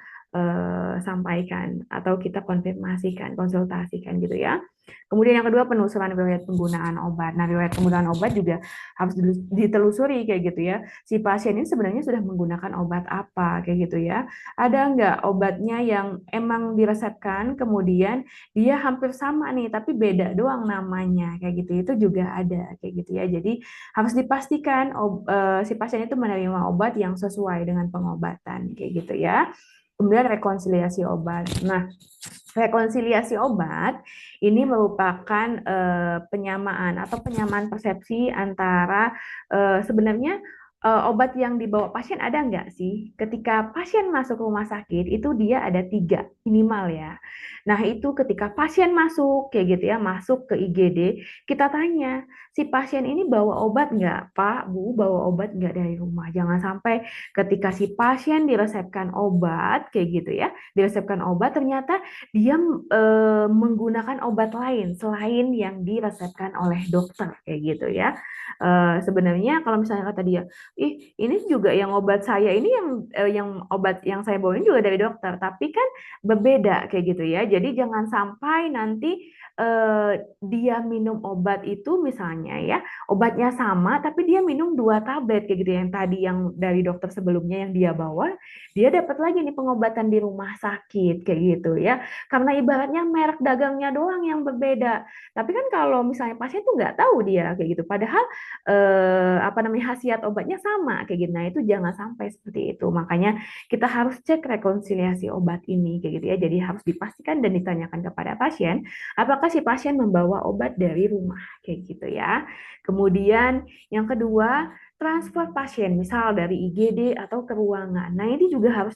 sampaikan atau kita konfirmasikan, konsultasikan gitu ya. Kemudian yang kedua, penelusuran riwayat penggunaan obat. Nah, riwayat penggunaan obat juga harus ditelusuri kayak gitu ya. Si pasien ini sebenarnya sudah menggunakan obat apa kayak gitu ya. Ada nggak obatnya yang emang diresepkan, kemudian dia hampir sama nih, tapi beda doang namanya kayak gitu. Itu juga ada kayak gitu ya. Jadi harus dipastikan si pasien itu menerima obat yang sesuai dengan pengobatan kayak gitu ya. Kemudian rekonsiliasi obat. Nah, rekonsiliasi obat ini merupakan penyamaan atau penyamaan persepsi antara sebenarnya obat yang dibawa pasien ada nggak sih? Ketika pasien masuk rumah sakit itu dia ada 3 minimal ya. Nah, itu ketika pasien masuk kayak gitu ya, masuk ke IGD, kita tanya, si pasien ini bawa obat nggak, Pak, Bu, bawa obat nggak dari rumah? Jangan sampai ketika si pasien diresepkan obat kayak gitu ya, diresepkan obat ternyata dia menggunakan obat lain selain yang diresepkan oleh dokter kayak gitu ya. Sebenarnya kalau misalnya kata dia, ih ini juga yang obat saya ini yang obat yang saya bawa ini juga dari dokter, tapi kan berbeda kayak gitu ya. Jadi jangan sampai nanti dia minum obat itu misalnya ya, obatnya sama tapi dia minum 2 tablet kayak gitu, yang tadi yang dari dokter sebelumnya yang dia bawa, dia dapat lagi nih pengobatan di rumah sakit kayak gitu ya. Karena ibaratnya merek dagangnya doang yang berbeda. Tapi kan kalau misalnya pasien tuh nggak tahu dia kayak gitu. Padahal apa namanya, khasiat obatnya sama kayak gitu. Nah, itu jangan sampai seperti itu. Makanya kita harus cek rekonsiliasi obat ini kayak gitu ya. Jadi harus dipastikan dan ditanyakan kepada pasien apakah si pasien membawa obat dari rumah kayak gitu ya. Kemudian yang kedua, transfer pasien misal dari IGD atau ke ruangan. Nah, ini juga harus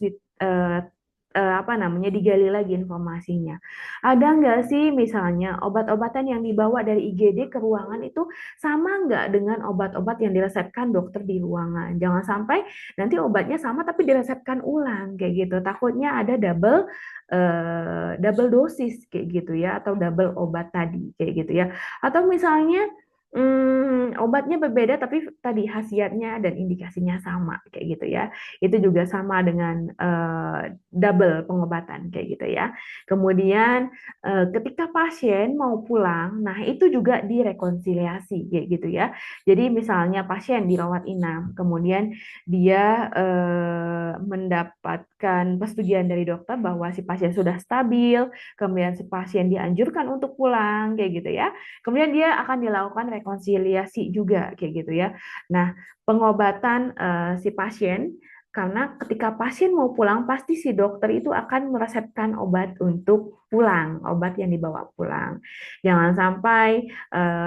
apa namanya, digali lagi informasinya. Ada nggak sih misalnya obat-obatan yang dibawa dari IGD ke ruangan itu sama nggak dengan obat-obat yang diresepkan dokter di ruangan? Jangan sampai nanti obatnya sama tapi diresepkan ulang kayak gitu. Takutnya ada double dosis kayak gitu ya, atau double obat tadi kayak gitu ya. Atau misalnya obatnya berbeda tapi tadi khasiatnya dan indikasinya sama kayak gitu ya. Itu juga sama dengan double pengobatan kayak gitu ya. Kemudian ketika pasien mau pulang, nah itu juga direkonsiliasi kayak gitu ya. Jadi misalnya pasien dirawat inap, kemudian dia mendapatkan persetujuan dari dokter bahwa si pasien sudah stabil, kemudian si pasien dianjurkan untuk pulang kayak gitu ya. Kemudian dia akan dilakukan rekonsiliasi juga kayak gitu ya. Nah, pengobatan si pasien, karena ketika pasien mau pulang pasti si dokter itu akan meresepkan obat untuk pulang, obat yang dibawa pulang. Jangan sampai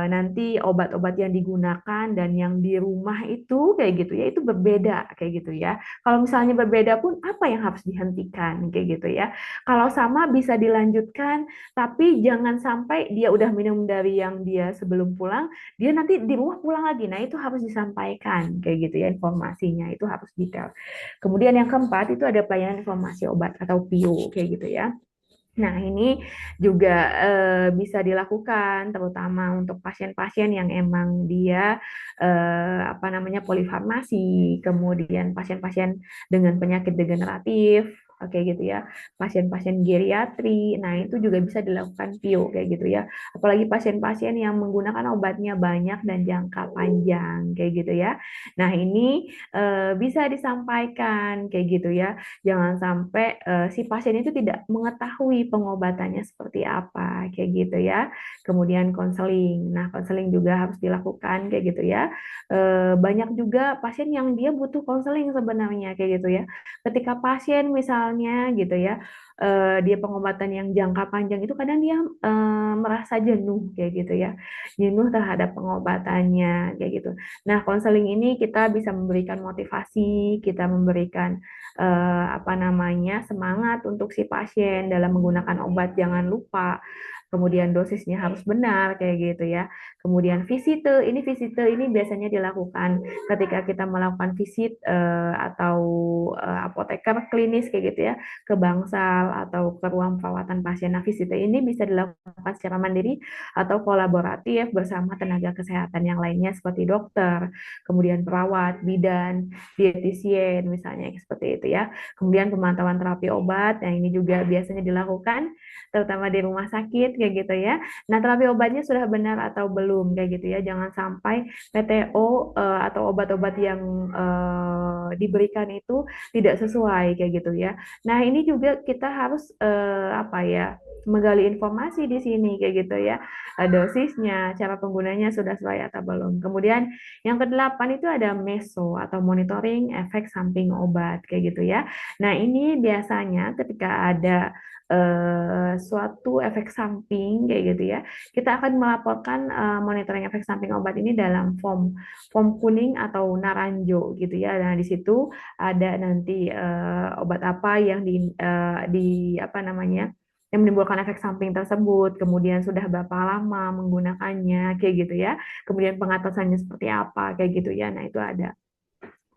nanti obat-obat yang digunakan dan yang di rumah itu kayak gitu ya, itu berbeda kayak gitu ya. Kalau misalnya berbeda pun apa yang harus dihentikan kayak gitu ya. Kalau sama bisa dilanjutkan, tapi jangan sampai dia udah minum dari yang dia sebelum pulang, dia nanti di rumah pulang lagi. Nah, itu harus disampaikan kayak gitu ya, informasinya itu harus detail. Kemudian yang keempat itu ada pelayanan informasi obat atau PIO kayak gitu ya. Nah, ini juga bisa dilakukan terutama untuk pasien-pasien yang emang dia apa namanya, polifarmasi, kemudian pasien-pasien dengan penyakit degeneratif, Oke gitu ya. Pasien-pasien geriatri, nah itu juga bisa dilakukan PIO kayak gitu ya. Apalagi pasien-pasien yang menggunakan obatnya banyak dan jangka panjang kayak gitu ya. Nah, ini bisa disampaikan kayak gitu ya. Jangan sampai si pasien itu tidak mengetahui pengobatannya seperti apa kayak gitu ya. Kemudian konseling. Nah, konseling juga harus dilakukan kayak gitu ya. Banyak juga pasien yang dia butuh konseling sebenarnya kayak gitu ya. Ketika pasien misalnya gitu ya, dia pengobatan yang jangka panjang itu kadang dia merasa jenuh kayak gitu ya, jenuh terhadap pengobatannya kayak gitu. Nah, konseling ini kita bisa memberikan motivasi, kita memberikan apa namanya semangat untuk si pasien dalam menggunakan obat, jangan lupa. Kemudian dosisnya harus benar kayak gitu ya. Kemudian visite ini biasanya dilakukan ketika kita melakukan visit atau apoteker klinis kayak gitu ya ke bangsal atau ke ruang perawatan pasien. Nah, visite ini bisa dilakukan secara mandiri atau kolaboratif bersama tenaga kesehatan yang lainnya seperti dokter, kemudian perawat, bidan, dietisien misalnya seperti itu ya. Kemudian pemantauan terapi obat, yang ini juga biasanya dilakukan terutama di rumah sakit kayak gitu ya. Nah, terapi obatnya sudah benar atau belum kayak gitu ya. Jangan sampai PTO atau obat-obat yang diberikan itu tidak sesuai kayak gitu ya. Nah, ini juga kita harus apa ya? Menggali informasi di sini kayak gitu ya. Dosisnya, cara penggunanya sudah sesuai atau belum. Kemudian yang kedelapan itu ada MESO atau monitoring efek samping obat kayak gitu ya. Nah, ini biasanya ketika ada suatu efek samping kayak gitu ya, kita akan melaporkan monitoring efek samping obat ini dalam form kuning atau naranjo gitu ya. Nah, di situ ada nanti obat apa yang di apa namanya yang menimbulkan efek samping tersebut, kemudian sudah berapa lama menggunakannya kayak gitu ya, kemudian pengatasannya seperti apa kayak gitu ya. Nah, itu ada.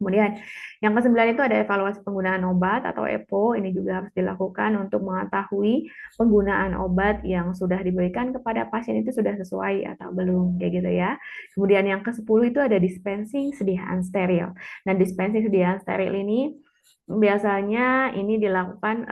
Kemudian yang kesembilan itu ada evaluasi penggunaan obat atau EPO. Ini juga harus dilakukan untuk mengetahui penggunaan obat yang sudah diberikan kepada pasien itu sudah sesuai atau belum, kayak gitu ya. Kemudian yang ke-10 itu ada dispensing sediaan steril. Nah, dispensing sediaan steril ini biasanya ini dilakukan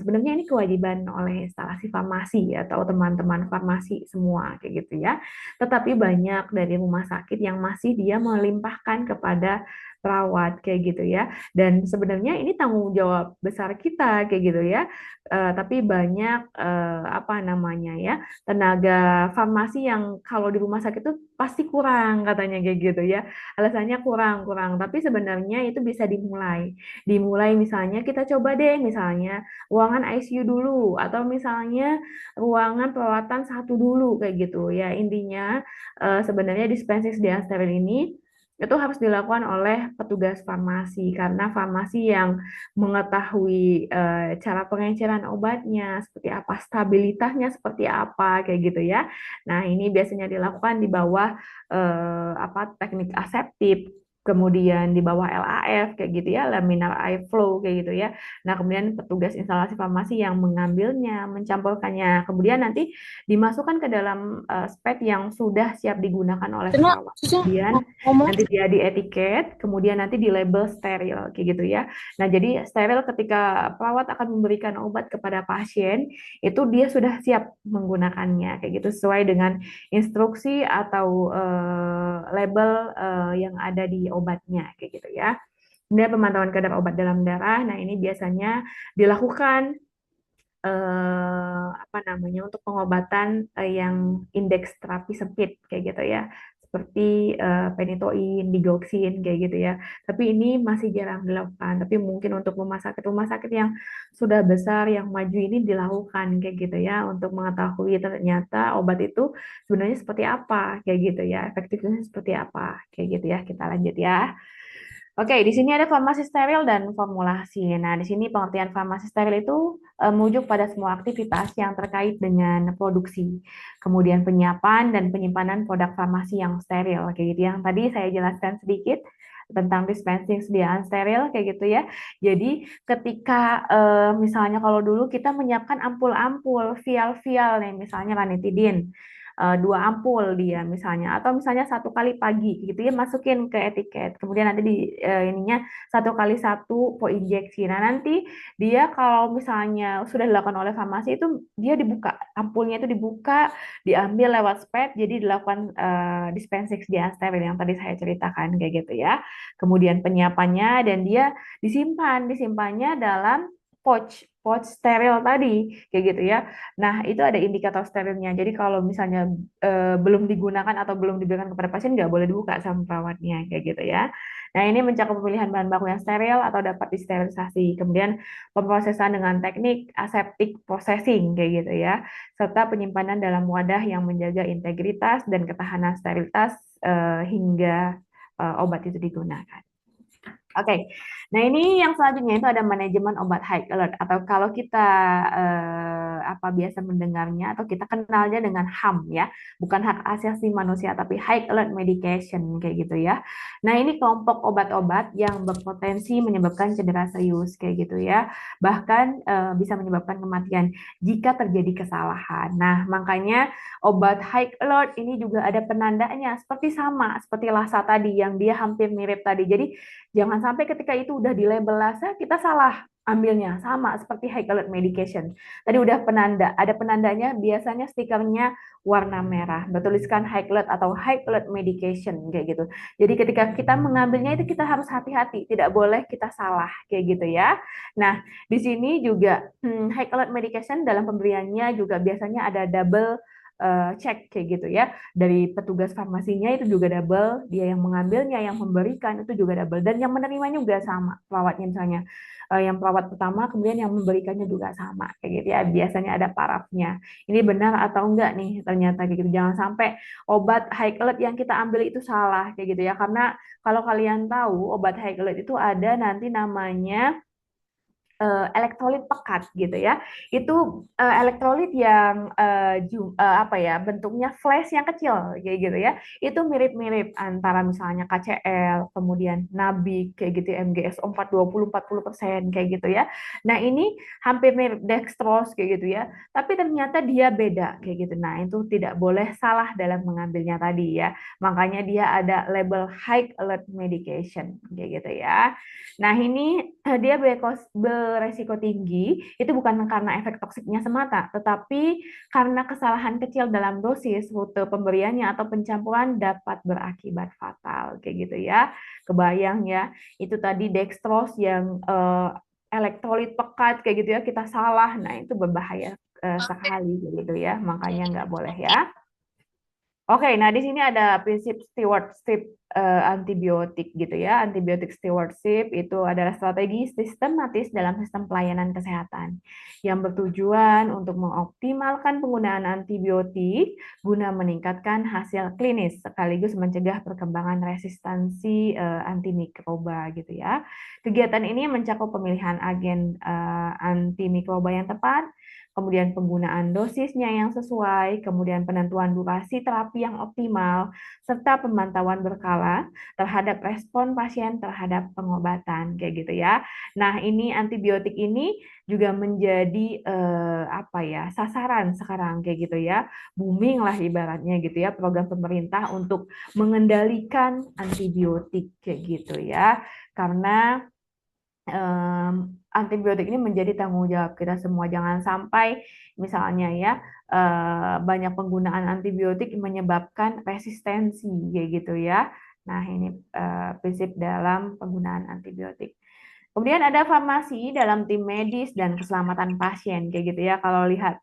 sebenarnya ini kewajiban oleh instalasi farmasi atau teman-teman farmasi semua kayak gitu ya. Tetapi banyak dari rumah sakit yang masih dia melimpahkan kepada perawat kayak gitu ya. Dan sebenarnya ini tanggung jawab besar kita kayak gitu ya. Tapi banyak apa namanya ya tenaga farmasi yang kalau di rumah sakit itu pasti kurang katanya kayak gitu ya. Alasannya kurang. Tapi sebenarnya itu bisa dimulai misalnya kita coba deh misalnya ruangan ICU dulu atau misalnya ruangan perawatan satu dulu kayak gitu ya. Intinya sebenarnya dispensing sediaan steril ini itu harus dilakukan oleh petugas farmasi karena farmasi yang mengetahui cara pengenceran obatnya seperti apa, stabilitasnya seperti apa kayak gitu ya. Nah, ini biasanya dilakukan di bawah apa teknik aseptik, kemudian di bawah LAF kayak gitu ya, laminar air flow kayak gitu ya. Nah, kemudian petugas instalasi farmasi yang mengambilnya, mencampurkannya, kemudian nanti dimasukkan ke dalam spek yang sudah siap digunakan oleh perawat. Kemudian nanti dia di etiket, kemudian nanti di label steril kayak gitu ya. Nah, jadi steril ketika perawat akan memberikan obat kepada pasien, itu dia sudah siap menggunakannya kayak gitu sesuai dengan instruksi atau label yang ada di obatnya kayak gitu ya. Kemudian pemantauan kadar obat dalam darah. Nah, ini biasanya dilakukan apa namanya untuk pengobatan yang indeks terapi sempit kayak gitu ya. Seperti penitoin, digoxin kayak gitu ya. Tapi ini masih jarang dilakukan. Tapi mungkin untuk rumah sakit yang sudah besar, yang maju ini dilakukan kayak gitu ya untuk mengetahui ternyata obat itu sebenarnya seperti apa kayak gitu ya, efektifnya seperti apa kayak gitu ya. Kita lanjut ya. Oke, di sini ada farmasi steril dan formulasi. Nah, di sini pengertian farmasi steril itu merujuk pada semua aktivitas yang terkait dengan produksi, kemudian penyiapan dan penyimpanan produk farmasi yang steril, kayak gitu. Yang tadi saya jelaskan sedikit tentang dispensing sediaan steril, kayak gitu ya. Jadi, ketika misalnya kalau dulu kita menyiapkan ampul-ampul, vial-vial nih, misalnya ranitidin. 2 ampul dia misalnya, atau misalnya 1 kali pagi gitu ya, masukin ke etiket. Kemudian nanti di ininya 1 kali 1 per injeksi. Nah nanti dia kalau misalnya sudah dilakukan oleh farmasi itu dia dibuka, ampulnya itu dibuka, diambil lewat spet, jadi dilakukan dispensing steril yang tadi saya ceritakan kayak gitu ya. Kemudian penyiapannya dan dia disimpannya dalam pouch steril tadi kayak gitu ya. Nah, itu ada indikator sterilnya. Jadi kalau misalnya belum digunakan atau belum diberikan kepada pasien nggak boleh dibuka sama perawatnya kayak gitu ya. Nah, ini mencakup pemilihan bahan baku yang steril atau dapat disterilisasi. Kemudian pemrosesan dengan teknik aseptic processing kayak gitu ya. Serta penyimpanan dalam wadah yang menjaga integritas dan ketahanan sterilitas hingga obat itu digunakan. Oke, nah ini yang selanjutnya itu ada manajemen obat high alert atau kalau kita apa biasa mendengarnya atau kita kenalnya dengan HAM ya, bukan hak asasi manusia tapi high alert medication kayak gitu ya. Nah ini kelompok obat-obat yang berpotensi menyebabkan cedera serius kayak gitu ya, bahkan bisa menyebabkan kematian jika terjadi kesalahan. Nah makanya obat high alert ini juga ada penandanya seperti Lassa tadi yang dia hampir mirip tadi. Jadi jangan sampai ketika itu udah di label Lassa, kita salah ambilnya. Sama seperti high alert medication. Tadi udah ada penandanya, biasanya stikernya warna merah. Bertuliskan high alert atau high alert medication, kayak gitu. Jadi ketika kita mengambilnya itu kita harus hati-hati, tidak boleh kita salah, kayak gitu ya. Nah, di sini juga high alert medication dalam pemberiannya juga biasanya ada double cek kayak gitu ya, dari petugas farmasinya itu juga double, dia yang mengambilnya, yang memberikan itu juga double, dan yang menerimanya juga sama, perawatnya misalnya yang perawat pertama, kemudian yang memberikannya juga sama kayak gitu ya, biasanya ada parafnya. Ini benar atau enggak nih ternyata kayak gitu. Jangan sampai obat high alert yang kita ambil itu salah kayak gitu ya, karena kalau kalian tahu obat high alert itu ada nanti namanya elektrolit pekat gitu ya. Itu elektrolit yang apa ya, bentuknya flash yang kecil kayak gitu ya. Itu mirip-mirip antara misalnya KCL, kemudian Nabik kayak gitu, MGSO 40% kayak gitu ya. Nah, ini hampir mirip dextrose kayak gitu ya. Tapi ternyata dia beda kayak gitu. Nah, itu tidak boleh salah dalam mengambilnya tadi ya. Makanya dia ada label high alert medication kayak gitu ya. Nah, ini dia beresiko tinggi, itu bukan karena efek toksiknya semata, tetapi karena kesalahan kecil dalam dosis, rute pemberiannya, atau pencampuran dapat berakibat fatal. Kayak gitu ya. Kebayang ya, itu tadi dextrose yang elektrolit pekat, kayak gitu ya, kita salah, nah itu berbahaya sekali, gitu ya, makanya nggak boleh ya. Oke, nah di sini ada prinsip stewardship antibiotik gitu ya. Antibiotik stewardship itu adalah strategi sistematis dalam sistem pelayanan kesehatan yang bertujuan untuk mengoptimalkan penggunaan antibiotik guna meningkatkan hasil klinis sekaligus mencegah perkembangan resistensi antimikroba gitu ya. Kegiatan ini mencakup pemilihan agen antimikroba yang tepat, kemudian penggunaan dosisnya yang sesuai, kemudian penentuan durasi terapi yang optimal, serta pemantauan berkala terhadap respon pasien terhadap pengobatan, kayak gitu ya. Nah, ini antibiotik ini juga menjadi apa ya, sasaran sekarang kayak gitu ya. Booming lah ibaratnya gitu ya, program pemerintah untuk mengendalikan antibiotik kayak gitu ya. Karena antibiotik ini menjadi tanggung jawab kita semua. Jangan sampai misalnya ya banyak penggunaan antibiotik menyebabkan resistensi kayak gitu ya. Nah, ini prinsip dalam penggunaan antibiotik. Kemudian ada farmasi dalam tim medis dan keselamatan pasien kayak gitu ya. Kalau lihat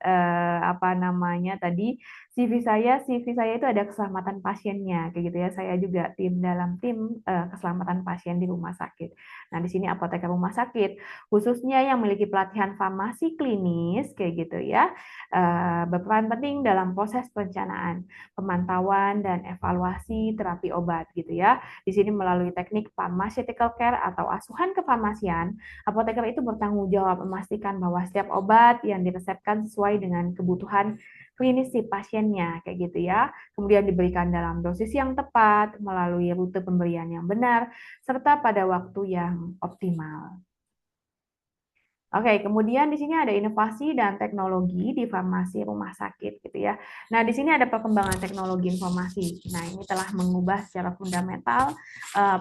apa namanya tadi CV saya itu ada keselamatan pasiennya kayak gitu ya. Saya juga dalam tim keselamatan pasien di rumah sakit. Nah, di sini apoteker rumah sakit khususnya yang memiliki pelatihan farmasi klinis kayak gitu ya. Berperan penting dalam proses perencanaan, pemantauan dan evaluasi terapi obat gitu ya. Di sini melalui teknik pharmaceutical care atau asuhan kefarmasian, apoteker itu bertanggung jawab memastikan bahwa setiap obat yang diresepkan sesuai dengan kebutuhan klinis si pasiennya, kayak gitu ya. Kemudian diberikan dalam dosis yang tepat, melalui rute pemberian yang benar, serta pada waktu yang optimal. Oke, kemudian di sini ada inovasi dan teknologi di farmasi rumah sakit gitu ya. Nah, di sini ada perkembangan teknologi informasi. Nah, ini telah mengubah secara fundamental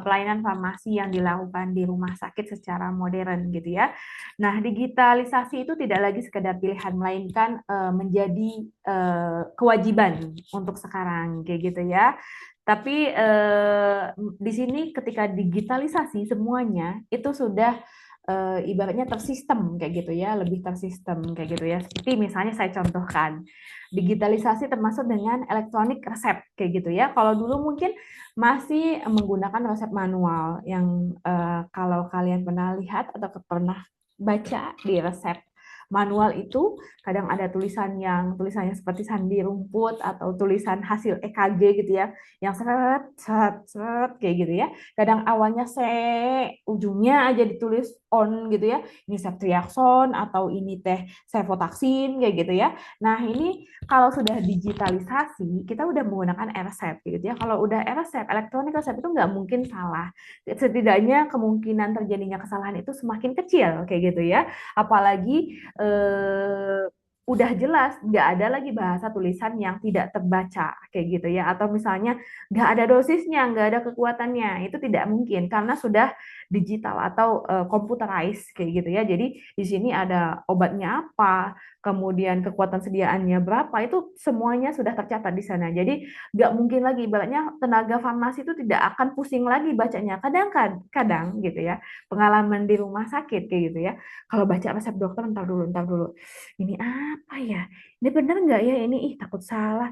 pelayanan farmasi yang dilakukan di rumah sakit secara modern gitu ya. Nah, digitalisasi itu tidak lagi sekedar pilihan melainkan menjadi kewajiban untuk sekarang kayak gitu ya. Tapi di sini ketika digitalisasi semuanya itu sudah ibaratnya tersistem kayak gitu ya, lebih tersistem kayak gitu ya. Seperti misalnya saya contohkan, digitalisasi termasuk dengan elektronik resep kayak gitu ya. Kalau dulu mungkin masih menggunakan resep manual yang kalau kalian pernah lihat atau pernah baca di resep manual itu kadang ada tulisannya seperti sandi rumput atau tulisan hasil EKG gitu ya, yang seret seret seret kayak gitu ya. Kadang awalnya ujungnya aja ditulis on gitu ya. Ini ceftriaxone atau ini teh cefotaxin kayak gitu ya. Nah, ini kalau sudah digitalisasi, kita udah menggunakan e-resep gitu ya. Kalau udah e-resep, elektronik resep itu nggak mungkin salah. Setidaknya kemungkinan terjadinya kesalahan itu semakin kecil kayak gitu ya. Apalagi udah jelas nggak ada lagi bahasa tulisan yang tidak terbaca kayak gitu ya, atau misalnya nggak ada dosisnya, nggak ada kekuatannya, itu tidak mungkin karena sudah digital atau computerized kayak gitu ya. Jadi di sini ada obatnya apa, kemudian kekuatan sediaannya berapa, itu semuanya sudah tercatat di sana. Jadi nggak mungkin lagi, ibaratnya tenaga farmasi itu tidak akan pusing lagi bacanya. Kadang-kadang gitu ya, pengalaman di rumah sakit kayak gitu ya, kalau baca resep dokter ntar dulu, ini apa ya? Ini benar nggak ya ini? Ih, takut salah.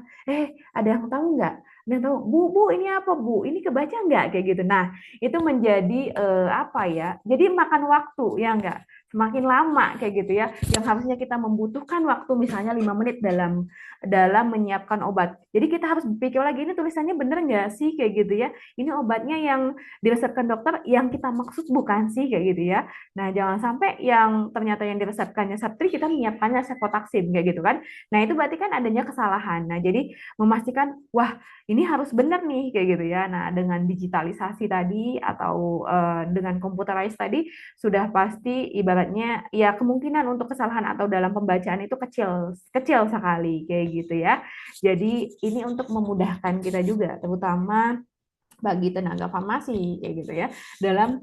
Ada yang tahu nggak? Ada yang tahu, Bu, ini apa, Bu? Ini kebaca nggak? Kayak gitu. Nah, itu menjadi apa ya? Jadi makan waktu, ya nggak? Semakin lama kayak gitu ya. Yang harusnya kita membutuhkan waktu misalnya 5 menit dalam menyiapkan obat. Jadi kita harus berpikir lagi, ini tulisannya benar nggak sih kayak gitu ya? Ini obatnya yang diresepkan dokter yang kita maksud bukan sih kayak gitu ya. Nah, jangan sampai yang ternyata yang diresepkannya Septri, kita menyiapkannya Cefotaxim kayak gitu kan. Nah, itu berarti kan adanya kesalahan. Nah, jadi memastikan, wah, ini harus benar nih kayak gitu ya. Nah, dengan digitalisasi tadi atau dengan computerized tadi sudah pasti ibaratnya ya kemungkinan untuk kesalahan atau dalam pembacaan itu kecil kecil sekali kayak gitu ya. Jadi ini untuk memudahkan kita juga, terutama bagi tenaga farmasi kayak gitu ya, dalam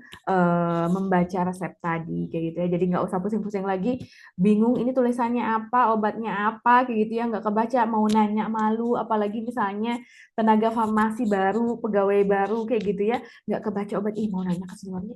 membaca resep tadi kayak gitu ya. Jadi nggak usah pusing-pusing lagi bingung ini tulisannya apa, obatnya apa kayak gitu ya, nggak kebaca, mau nanya malu, apalagi misalnya tenaga farmasi baru, pegawai baru kayak gitu ya, nggak kebaca obat, mau nanya ke seniornya,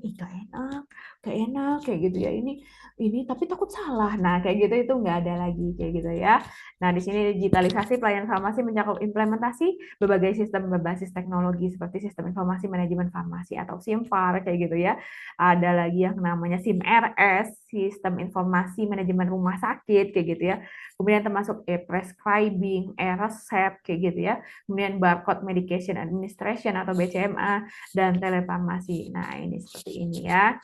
gak enak kayak gitu ya, ini tapi takut salah. Nah, kayak gitu itu nggak ada lagi kayak gitu ya. Nah, di sini digitalisasi pelayanan farmasi mencakup implementasi berbagai sistem berbasis teknologi seperti sistem informasi manajemen farmasi atau SIMFAR kayak gitu ya. Ada lagi yang namanya SIMRS, sistem informasi manajemen rumah sakit kayak gitu ya. Kemudian termasuk e-prescribing, e-resep kayak gitu ya. Kemudian barcode medication administration atau BCMA dan telefarmasi. Nah, ini seperti ini ya.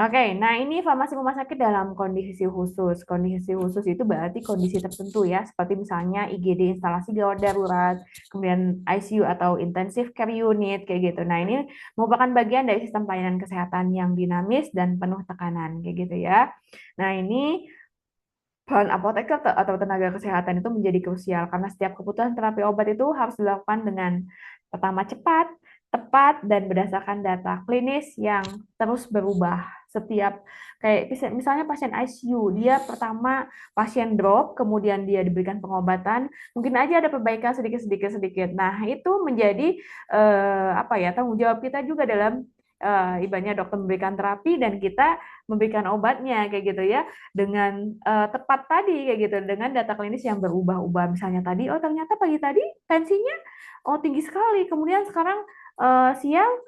Oke, nah ini farmasi rumah sakit dalam kondisi khusus. Kondisi khusus itu berarti kondisi tertentu ya, seperti misalnya IGD, instalasi gawat darurat, kemudian ICU atau intensive care unit kayak gitu. Nah, ini merupakan bagian dari sistem pelayanan kesehatan yang dinamis dan penuh tekanan kayak gitu ya. Nah, ini peran apoteker atau tenaga kesehatan itu menjadi krusial karena setiap kebutuhan terapi obat itu harus dilakukan dengan pertama cepat, tepat, dan berdasarkan data klinis yang terus berubah. Setiap kayak misalnya pasien ICU, dia pertama pasien drop, kemudian dia diberikan pengobatan, mungkin aja ada perbaikan sedikit. Nah, itu menjadi apa ya, tanggung jawab kita juga dalam ibaratnya dokter memberikan terapi dan kita memberikan obatnya kayak gitu ya, dengan tepat tadi kayak gitu, dengan data klinis yang berubah-ubah. Misalnya tadi, oh ternyata pagi tadi tensinya tinggi sekali, kemudian sekarang siang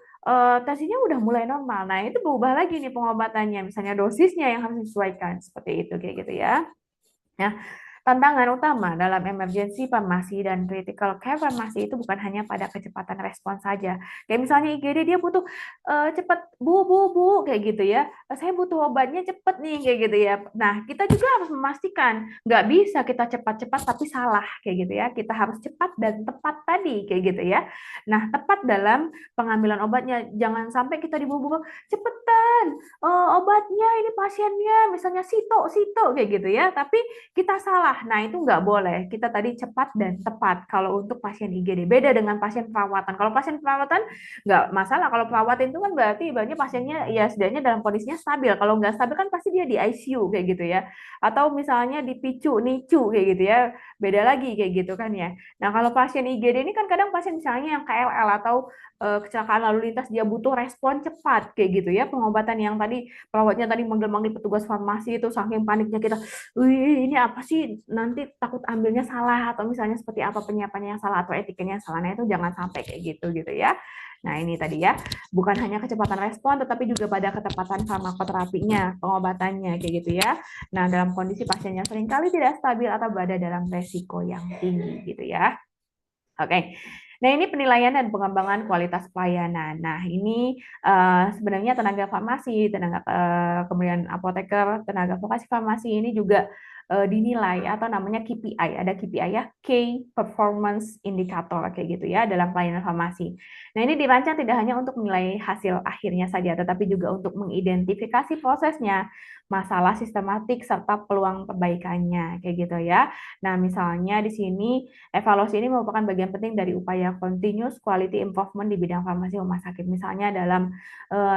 tensinya udah mulai normal. Nah, itu berubah lagi nih pengobatannya, misalnya dosisnya yang harus disesuaikan seperti itu kayak gitu ya. Ya. Tantangan utama dalam emergency farmasi dan critical care farmasi itu bukan hanya pada kecepatan respons saja. Kayak misalnya IGD dia butuh cepat bu kayak gitu ya. Saya butuh obatnya cepet nih kayak gitu ya. Nah, kita juga harus memastikan nggak bisa kita cepat-cepat tapi salah kayak gitu ya. Kita harus cepat dan tepat tadi kayak gitu ya. Nah, tepat dalam pengambilan obatnya. Jangan sampai kita diburu-buru, cepetan, obatnya ini pasiennya misalnya sito kayak gitu ya. Tapi kita salah. Nah, itu nggak boleh. Kita tadi cepat dan tepat kalau untuk pasien IGD. Beda dengan pasien perawatan. Kalau pasien perawatan nggak masalah. Kalau perawatan itu kan berarti ibaratnya pasiennya ya setidaknya dalam kondisinya stabil. Kalau nggak stabil kan pasti dia di ICU kayak gitu ya. Atau misalnya dipicu, nicu kayak gitu ya. Beda lagi kayak gitu kan ya. Nah, kalau pasien IGD ini kan kadang pasien misalnya yang KLL atau kecelakaan lalu lintas dia butuh respon cepat kayak gitu ya. Pengobatan yang tadi perawatnya tadi manggil-manggil petugas farmasi itu saking paniknya kita, wih ini apa sih, nanti takut ambilnya salah atau misalnya seperti apa penyiapannya yang salah atau etikanya yang salah. Nah, itu jangan sampai kayak gitu ya. Nah, ini tadi ya, bukan hanya kecepatan respon tetapi juga pada ketepatan farmakoterapinya, pengobatannya kayak gitu ya. Nah, dalam kondisi pasiennya seringkali tidak stabil atau berada dalam resiko yang tinggi gitu ya. Oke. Nah, ini penilaian dan pengembangan kualitas pelayanan. Nah, ini sebenarnya tenaga farmasi, tenaga kemudian apoteker, tenaga vokasi farmasi ini juga dinilai atau namanya KPI. Ada KPI ya, Key Performance Indicator kayak gitu ya dalam pelayanan farmasi. Nah, ini dirancang tidak hanya untuk menilai hasil akhirnya saja, tetapi juga untuk mengidentifikasi prosesnya, masalah sistematik serta peluang perbaikannya kayak gitu ya. Nah, misalnya di sini evaluasi ini merupakan bagian penting dari upaya continuous quality improvement di bidang farmasi rumah sakit. Misalnya dalam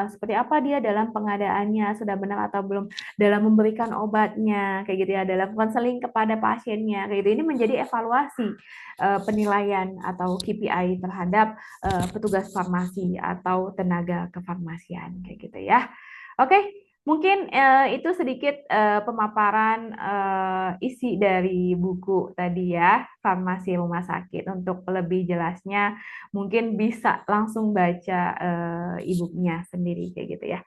seperti apa dia dalam pengadaannya, sudah benar atau belum dalam memberikan obatnya, kayak gitu ya, dalam konseling kepada pasiennya, kayak gitu. Ini menjadi evaluasi penilaian atau KPI terhadap petugas farmasi atau tenaga kefarmasian, kayak gitu ya. Oke, mungkin itu sedikit pemaparan isi dari buku tadi ya, Farmasi Rumah Sakit. Untuk lebih jelasnya, mungkin bisa langsung baca e-booknya sendiri kayak gitu ya.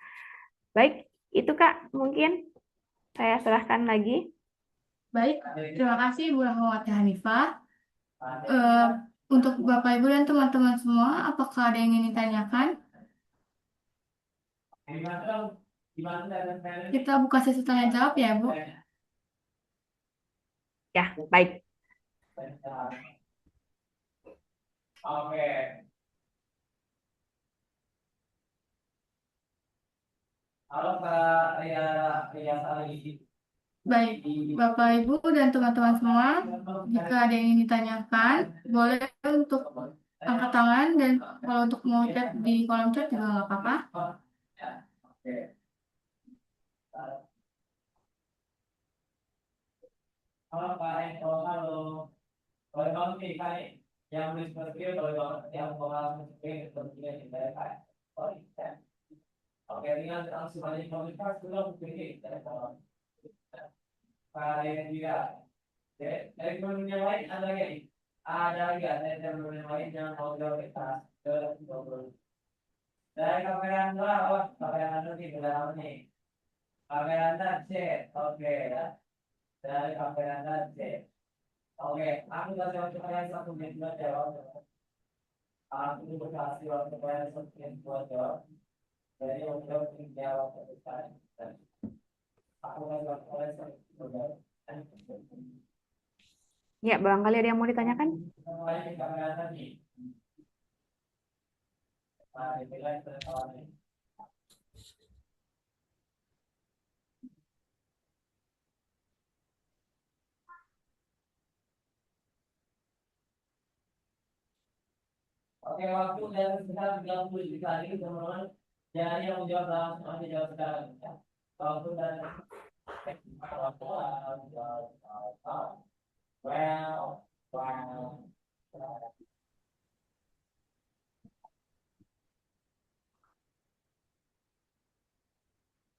Baik, itu Kak, mungkin saya serahkan lagi. Baik, terima kasih Ibu Rahmawati Hanifah. Untuk Bapak Ibu dan teman-teman semua, apakah ada yang ingin ditanyakan? Kita buka sesi tanya jawab ya, Bu. Ya, baik. Oke. Halo Kak, Ria Sari. Baik, Bapak Ibu dan teman-teman semua, jika ada yang ingin ditanyakan, boleh untuk angkat tangan dan kalau untuk mau chat di kolom chat juga nggak apa-apa. Oke. Halo Kak Eko, halo. Boleh banget nih Kak, yang nulis skill boleh banget yang pengalaman skill sepertinya di saya Kak. Oh iya. Oke, tinggal langsung aja komunikasi dulu begini. Kak juga. Dari teman yang lain ada lagi? Ada lagi ada teman yang lain yang mau kita ke ngobrol. Dari kamera Anda, oh kamera Anda nih benar nih. Kamera Anda C, oke ya. Dari kamera Anda C. Oke, aku kasih waktu kalian 1 menit buat jawab. Aku kasih waktu kalian 1 menit buat jawab. Jadi untuk menjawab pertanyaan. Aku kasih waktu kalian 1 menit buat jawab. Ya, barangkali ada yang mau ditanyakan? Mulai kamera tadi. Nah, itulah persoalannya. Oke, waktu dan sekitar 30 kali, teman-teman. Jadi yang menjawab langsung aja jawab sekarang. Waktu dan well.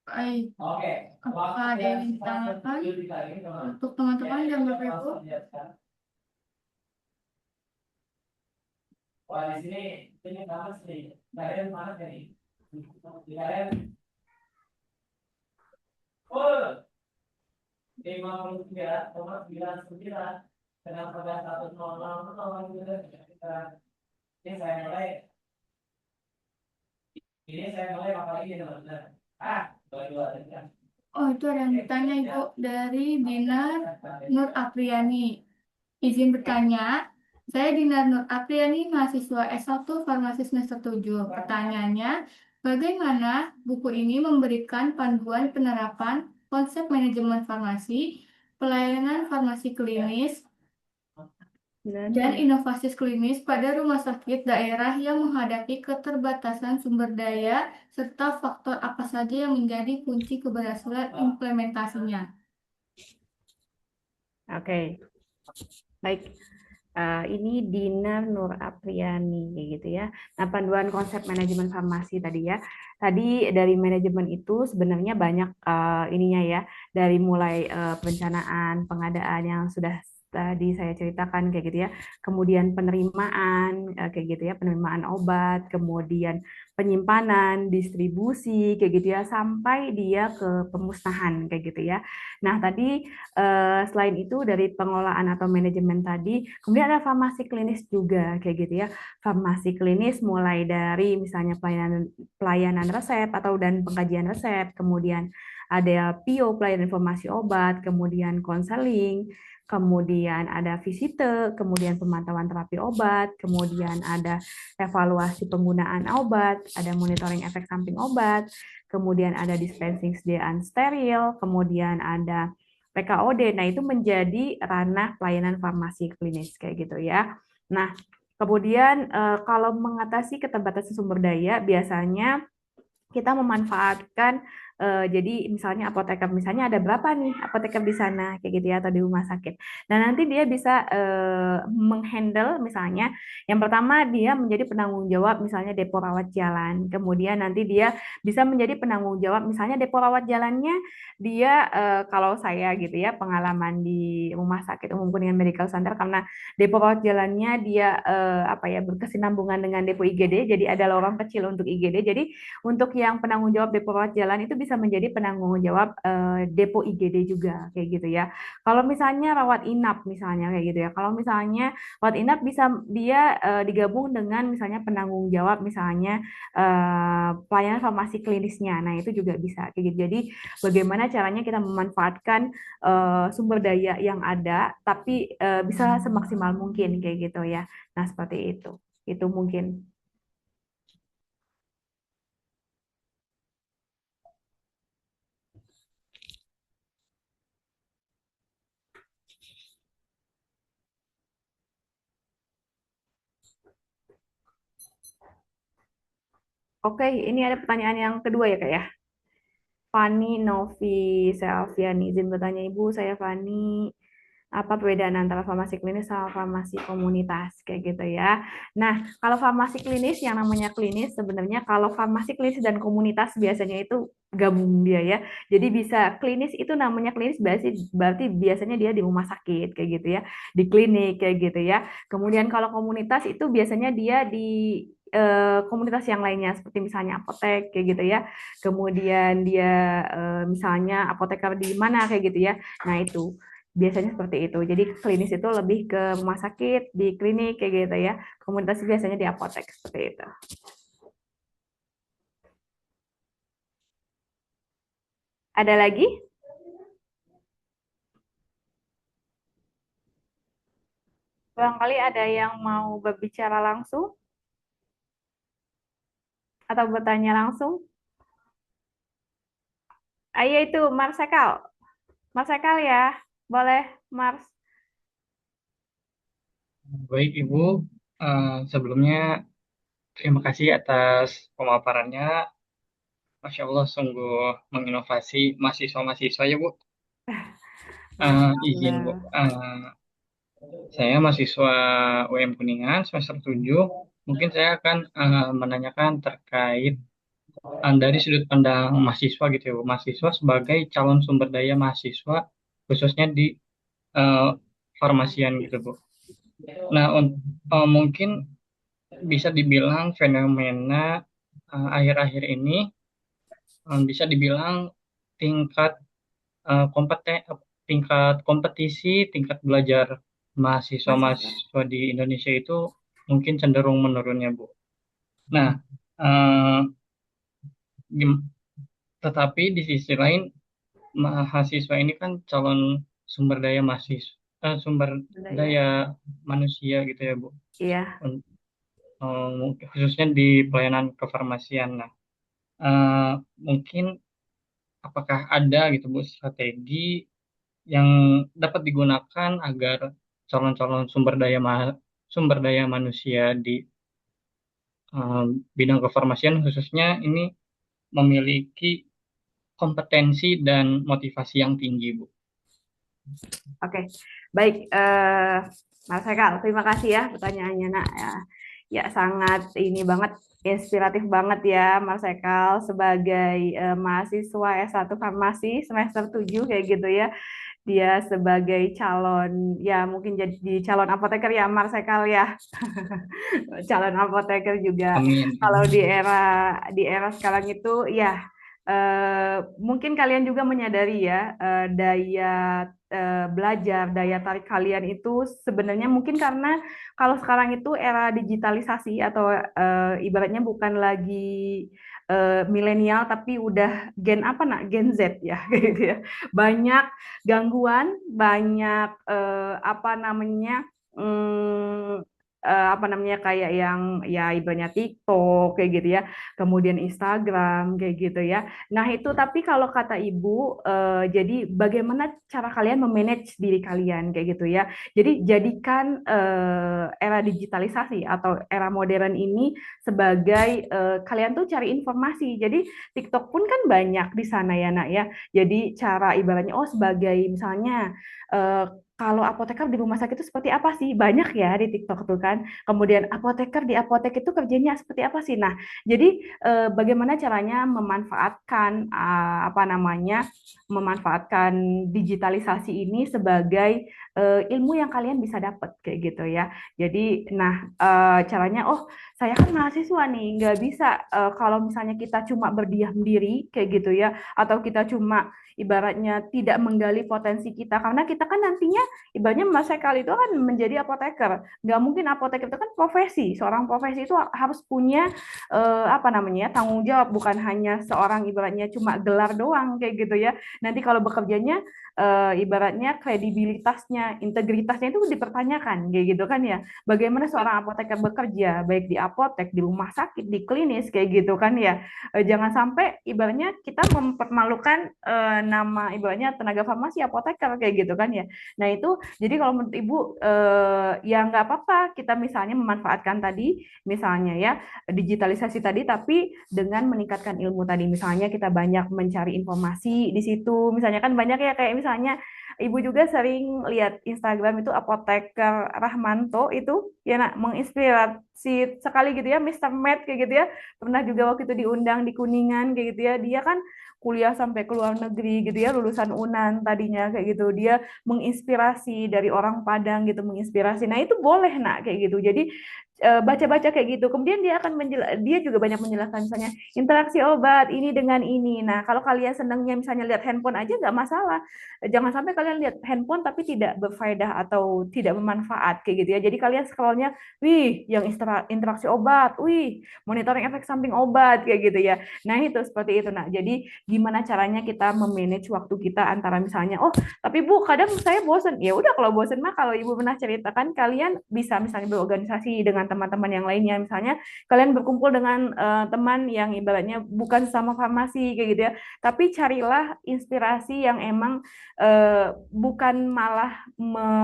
Baik, Oke, apakah ada yang ingin ditanyakan untuk teman-teman dan Bapak Ibu? Wah, di sini panas nih. Kalian panas nih. Kalian full. 53,99 dengan pada 100,00 gitu. Ini saya mulai. Ini saya mulai apa lagi teman-teman? Dua aja. Oh, itu ada yang bertanya Ibu dari Dinar Nur Apriani. Izin bertanya, saya Dinar Nur Apriani, mahasiswa S1 Farmasi semester 7. Pertanyaannya, bagaimana buku ini memberikan panduan penerapan konsep manajemen farmasi, pelayanan farmasi klinis, dan inovasi klinis pada rumah sakit daerah yang menghadapi keterbatasan sumber daya, serta faktor apa saja yang menjadi kunci keberhasilan implementasinya. Oke, baik. Ini Dinar Nur Apriani, kayak gitu ya. Nah, panduan konsep manajemen farmasi tadi ya. Tadi dari manajemen itu sebenarnya banyak ininya ya. Dari mulai perencanaan, pengadaan yang sudah tadi saya ceritakan kayak gitu ya. Kemudian penerimaan kayak gitu ya, penerimaan obat, kemudian penyimpanan, distribusi kayak gitu ya, sampai dia ke pemusnahan kayak gitu ya. Nah, tadi selain itu dari pengelolaan atau manajemen tadi, kemudian ada farmasi klinis juga kayak gitu ya. Farmasi klinis mulai dari misalnya pelayanan resep atau dan pengkajian resep, kemudian ada PIO, pelayanan informasi obat, kemudian konseling, kemudian ada visite, kemudian pemantauan terapi obat, kemudian ada evaluasi penggunaan obat, ada monitoring efek samping obat, kemudian ada dispensing sediaan steril, kemudian ada PKOD. Nah, itu menjadi ranah pelayanan farmasi klinis kayak gitu ya. Nah, kemudian kalau mengatasi keterbatasan sumber daya, biasanya kita memanfaatkan jadi misalnya apoteker, misalnya ada berapa nih apoteker di sana kayak gitu ya, atau di rumah sakit. Nah, nanti dia bisa menghandle misalnya yang pertama dia menjadi penanggung jawab misalnya depo rawat jalan. Kemudian nanti dia bisa menjadi penanggung jawab misalnya depo rawat jalannya dia kalau saya gitu ya pengalaman di rumah sakit umum Kuningan Medical Center, karena depo rawat jalannya dia apa ya berkesinambungan dengan depo IGD, jadi ada lorong kecil untuk IGD. Jadi untuk yang penanggung jawab depo rawat jalan itu bisa menjadi penanggung jawab depo IGD juga kayak gitu ya. Kalau misalnya rawat inap misalnya kayak gitu ya. Kalau misalnya rawat inap bisa dia digabung dengan misalnya penanggung jawab misalnya pelayanan farmasi klinisnya. Nah, itu juga bisa kayak gitu. Jadi bagaimana caranya kita memanfaatkan sumber daya yang ada tapi bisa semaksimal mungkin kayak gitu ya. Nah, seperti itu. Itu mungkin. Oke, ini ada pertanyaan yang kedua ya Kak ya. Fani Novi Selviani, izin bertanya Ibu, saya Fani. Apa perbedaan antara farmasi klinis sama farmasi komunitas kayak gitu ya. Nah, kalau farmasi klinis yang namanya klinis sebenarnya kalau farmasi klinis dan komunitas biasanya itu gabung dia ya. Jadi bisa klinis itu namanya klinis berarti biasanya dia di rumah sakit kayak gitu ya, di klinik kayak gitu ya. Kemudian kalau komunitas itu biasanya dia di komunitas yang lainnya seperti misalnya apotek kayak gitu ya. Kemudian dia misalnya apoteker di mana kayak gitu ya. Nah, itu biasanya seperti itu. Jadi klinis itu lebih ke rumah sakit, di klinik kayak gitu ya. Komunitas biasanya di apotek seperti itu. Ada lagi? Barangkali ada yang mau berbicara langsung atau bertanya langsung. Ayo itu Marsekal. Marsekal ya. Boleh, Mars. Baik, Ibu. Sebelumnya terima kasih atas pemaparannya. Masya Allah, sungguh menginovasi mahasiswa-mahasiswa ya, Bu. Izin, Bu. Saya mahasiswa UM Kuningan semester 7. Mungkin saya akan menanyakan terkait dari sudut pandang mahasiswa gitu ya, Bu. Mahasiswa sebagai calon sumber daya mahasiswa, khususnya di farmasian gitu, Bu. Nah, mungkin bisa dibilang fenomena akhir-akhir ini bisa dibilang tingkat tingkat kompetisi, tingkat belajar Mahasiswa. mahasiswa-mahasiswa di Indonesia itu mungkin cenderung menurun ya, Bu. Nah, eh, gim- tetapi di sisi lain mahasiswa ini kan calon sumber daya sumber Udah ya. daya manusia gitu ya, Bu. Iya. Khususnya di pelayanan kefarmasian. Nah, mungkin apakah ada gitu Bu strategi yang dapat digunakan agar calon-calon sumber daya manusia di eh, bidang kefarmasian khususnya ini memiliki kompetensi dan motivasi yang tinggi, Bu. Oke, baik, Mas Hekal, terima kasih ya pertanyaannya, nak. Ya, ya sangat ini banget, inspiratif banget ya, Mas Hekal sebagai mahasiswa S1 Farmasi semester 7 kayak gitu ya. Dia sebagai calon, ya mungkin jadi calon apoteker ya, Mas Hekal ya. Calon apoteker juga. Amin. Kalau di era sekarang itu ya mungkin kalian juga menyadari ya daya belajar, daya tarik kalian itu sebenarnya mungkin karena kalau sekarang itu era digitalisasi atau ibaratnya bukan lagi milenial tapi udah gen apa nak Gen Z ya gitu ya. Banyak gangguan, banyak apa namanya apa namanya kayak yang ya ibaratnya TikTok kayak gitu ya, kemudian Instagram kayak gitu ya. Nah itu tapi kalau kata ibu, jadi bagaimana cara kalian memanage diri kalian kayak gitu ya. Jadi jadikan era digitalisasi atau era modern ini sebagai kalian tuh cari informasi. Jadi TikTok pun kan banyak di sana ya nak ya. Jadi cara ibaratnya oh sebagai misalnya eh, kalau apoteker di rumah sakit itu seperti apa sih? Banyak ya di TikTok tuh kan. Kemudian apoteker di apotek itu kerjanya seperti apa sih? Nah, jadi bagaimana caranya memanfaatkan apa namanya? Memanfaatkan digitalisasi ini sebagai ilmu yang kalian bisa dapat kayak gitu ya. Jadi, nah caranya oh saya kan mahasiswa nih, nggak bisa kalau misalnya kita cuma berdiam diri kayak gitu ya, atau kita cuma ibaratnya tidak menggali potensi kita karena kita kan nantinya ibaratnya Mas Sekal itu kan menjadi apoteker. Nggak mungkin apoteker itu kan profesi. Seorang profesi itu harus punya apa namanya tanggung jawab, bukan hanya seorang ibaratnya cuma gelar doang kayak gitu ya. Nanti kalau bekerjanya ibaratnya kredibilitasnya, integritasnya itu dipertanyakan kayak gitu kan ya. Bagaimana seorang apoteker bekerja baik di apotek, di rumah sakit, di klinis kayak gitu kan ya. Jangan sampai ibaratnya kita mempermalukan nama ibaratnya tenaga farmasi apoteker kayak gitu kan ya. Nah itu jadi kalau menurut ibu ya nggak apa-apa kita misalnya memanfaatkan tadi misalnya ya digitalisasi tadi tapi dengan meningkatkan ilmu tadi misalnya kita banyak mencari informasi di situ misalnya kan banyak ya kayak misalnya ibu juga sering lihat Instagram itu apoteker Rahmanto itu ya nak menginspirasi sekali gitu ya Mister Med kayak gitu ya pernah juga waktu itu diundang di Kuningan kayak gitu ya dia kan kuliah sampai ke luar negeri gitu ya lulusan UNAN tadinya kayak gitu dia menginspirasi dari orang Padang gitu menginspirasi nah itu boleh nak kayak gitu jadi baca-baca kayak gitu kemudian dia juga banyak menjelaskan misalnya interaksi obat ini dengan ini nah kalau kalian senangnya misalnya lihat handphone aja nggak masalah jangan sampai kalian lihat handphone tapi tidak berfaedah atau tidak bermanfaat kayak gitu ya jadi kalian scrollnya wih yang interaksi obat wih monitoring efek samping obat kayak gitu ya nah itu seperti itu nah jadi gimana caranya kita memanage waktu kita antara misalnya oh tapi Bu, kadang saya bosen. Ya udah kalau bosen mah kalau Ibu pernah ceritakan kalian bisa misalnya berorganisasi dengan teman-teman yang lainnya. Misalnya kalian berkumpul dengan teman yang ibaratnya bukan sama farmasi kayak gitu ya. Tapi carilah inspirasi yang emang bukan malah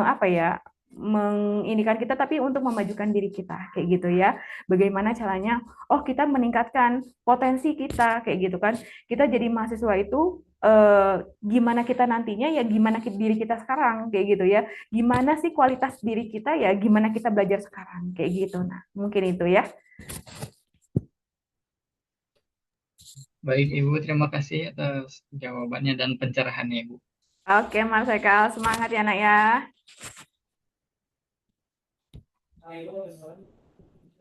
apa ya menginikan kita tapi untuk memajukan diri kita kayak gitu ya. Bagaimana caranya? Oh, kita meningkatkan potensi kita kayak gitu kan. Kita jadi mahasiswa itu gimana kita nantinya ya gimana diri kita sekarang kayak gitu ya gimana sih kualitas diri kita ya gimana kita belajar sekarang kayak gitu nah mungkin itu ya. Baik, Ibu, terima kasih atas jawabannya dan pencerahannya, Ibu. Oke Mas Ekal semangat ya nak ya.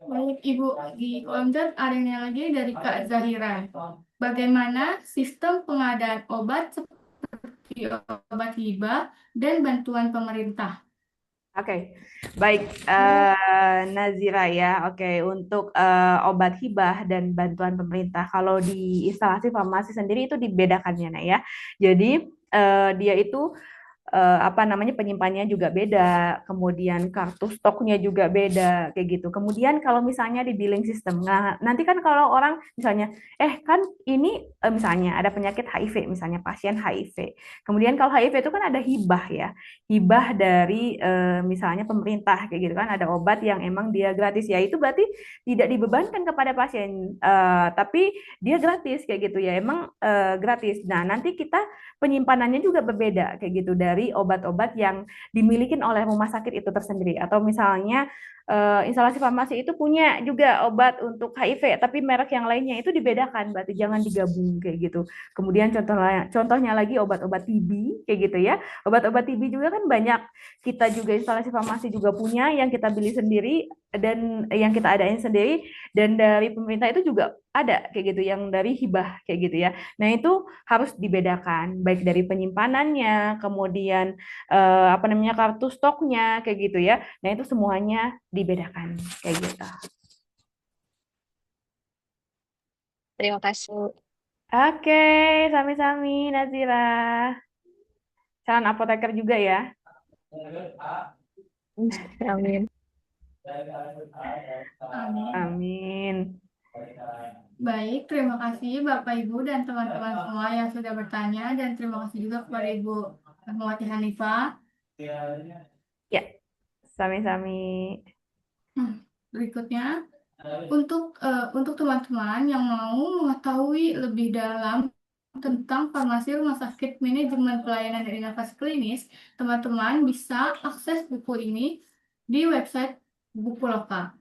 Baik, Ibu, di kolom chat ada yang lagi dari Kak Zahira. Bagaimana sistem pengadaan obat obat hibah dan bantuan pemerintah. Oke, baik Nazira ya. Oke, untuk obat hibah dan bantuan pemerintah, kalau di instalasi farmasi sendiri itu dibedakannya, nah ya. Jadi dia itu apa namanya penyimpanannya juga beda, kemudian kartu stoknya juga beda, kayak gitu. Kemudian kalau misalnya di billing system, nah nanti kan kalau orang misalnya, kan ini misalnya ada penyakit HIV, misalnya pasien HIV. Kemudian kalau HIV itu kan ada hibah ya, hibah dari misalnya pemerintah kayak gitu kan, ada obat yang emang dia gratis ya, itu berarti tidak dibebankan kepada pasien, tapi dia gratis kayak gitu ya, emang gratis. Nah nanti kita penyimpanannya juga berbeda kayak gitu dari obat-obat yang dimiliki oleh rumah sakit itu tersendiri, atau misalnya instalasi farmasi itu punya juga obat untuk HIV tapi merek yang lainnya, itu dibedakan, berarti jangan digabung kayak gitu. Kemudian contohnya lagi obat-obat TB kayak gitu ya, obat-obat TB juga kan banyak, kita juga instalasi farmasi juga punya yang kita beli sendiri dan yang kita adain sendiri, dan dari pemerintah itu juga ada kayak gitu yang dari hibah kayak gitu ya. Nah, itu harus dibedakan baik dari penyimpanannya, kemudian apa namanya kartu stoknya kayak gitu ya. Nah, itu semuanya dibedakan kayak gitu. Terima kasih. Oke, sami-sami Nazira. Salam apoteker juga ya. Amin. Amin. Amin. Baik, terima kasih Bapak Ibu dan teman-teman semua yang sudah bertanya, dan terima kasih juga kepada Ibu Rahmawati Hanifah. Ya, sami-sami. Berikutnya, untuk teman-teman yang mau mengetahui lebih dalam tentang farmasi rumah sakit manajemen pelayanan dan inovasi klinis, teman-teman bisa akses buku ini di website Bukoloka.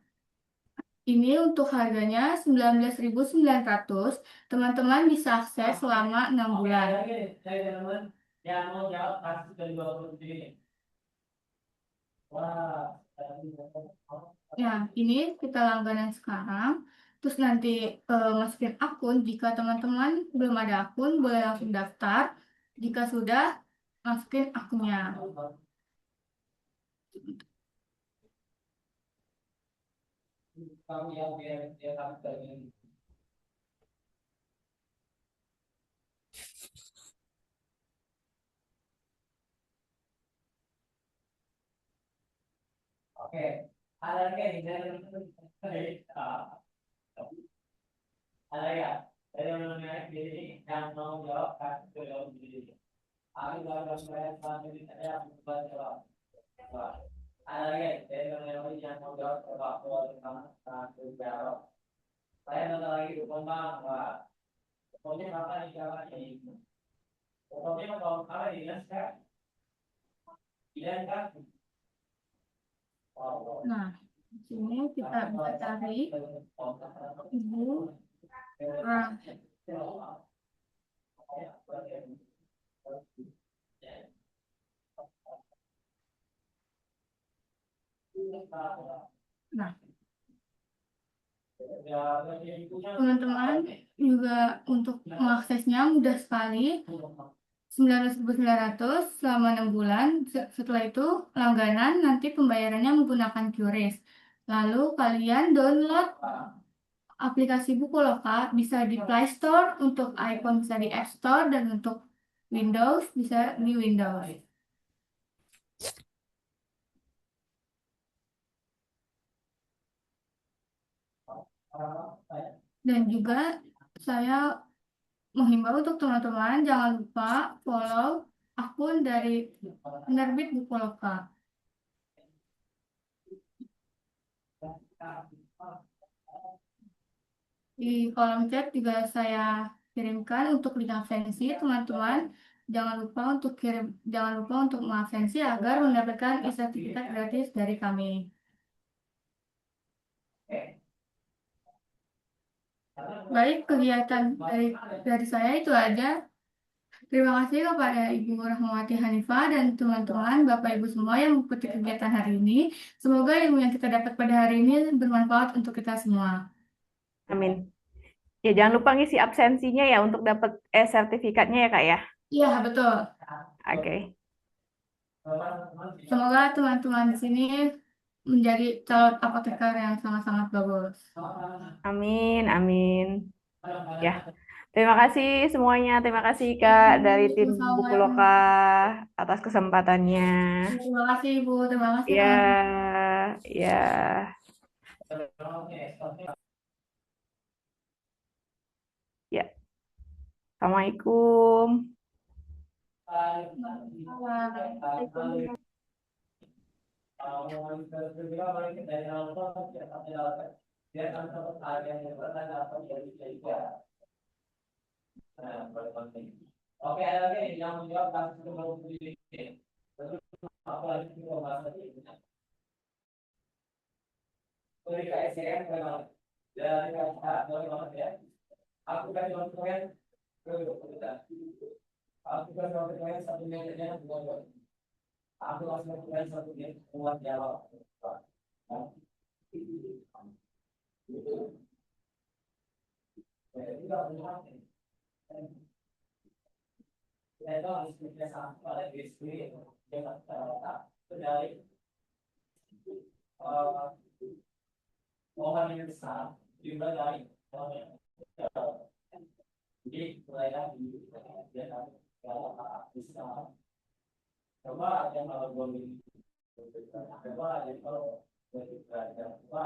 Ini untuk harganya 19.900. Teman-teman bisa akses selama 6 bulan. Yang mau jawab kasus dari 20 ini. Wah, Ya, ini kita langganan sekarang. Terus nanti masukin akun. Jika teman-teman belum ada akun, boleh langsung daftar. Jika sudah, masukin akunnya. kamu yang dia kamu dari Oke, ada lagi ada ya dari mengenai diri yang mau jawab kasus dalam diri. Aku baru saya selanjutnya saya membuat jawab. Ada lagi dari mengenai yang mau jawab bahwa tentang kasus jawab. Saya ada lagi berkembang bahwa pokoknya apa yang ini. Pokoknya kalau apa dijelaskan, dijelaskan. Nah, di sini kita bisa cari Ibu Nah, teman-teman juga untuk mengaksesnya mudah sekali. 19.900 selama 6 bulan. Setelah itu langganan, nanti pembayarannya menggunakan QRIS. Lalu kalian download aplikasi Bukoloka, bisa di Play Store, untuk iPhone bisa di App Store, dan untuk Windows bisa di Windows. Dan juga saya menghimbau untuk teman-teman jangan lupa follow akun dari penerbit Bukoloka. Di kolom chat juga saya kirimkan untuk link absensi, teman-teman. Jangan lupa untuk mengabsensi agar mendapatkan sertifikat gratis dari kami. Baik, kegiatan dari saya itu aja. Terima kasih kepada Ibu Rahmawati Hanifah dan teman-teman, Bapak Ibu semua yang mengikuti kegiatan hari ini. Semoga ilmu yang kita dapat pada hari ini bermanfaat untuk kita semua. Amin. Ya, jangan lupa ngisi absensinya ya untuk dapat sertifikatnya ya, Kak ya. Iya, betul. Oke. Semoga teman-teman di sini menjadi calon apoteker yang sangat-sangat bagus. Amin, amin. Ya, terima kasih semuanya. Terima kasih Kak dari tim Buku Loka atas kesempatannya. Terima kasih Ibu, terima kasih Ya, teman-teman. ya, ya. Assalamualaikum. Waalaikumsalam. Oke, ada lagi yang menjawab kasus kembali pendidikan. Apa lagi bahasa ini? Dari KSDM memang dari KSA dari mana ya? Aku kan konsumen aku kan konsumen satu menitnya dua. Aku langsung konsumen satu menit buat jawab. Itu harus kerjasama pada diri dengan dari mohon yang besar juga dari jadi pelayanan di dia kalau bisa coba ada yang kalau belum coba ada yang kalau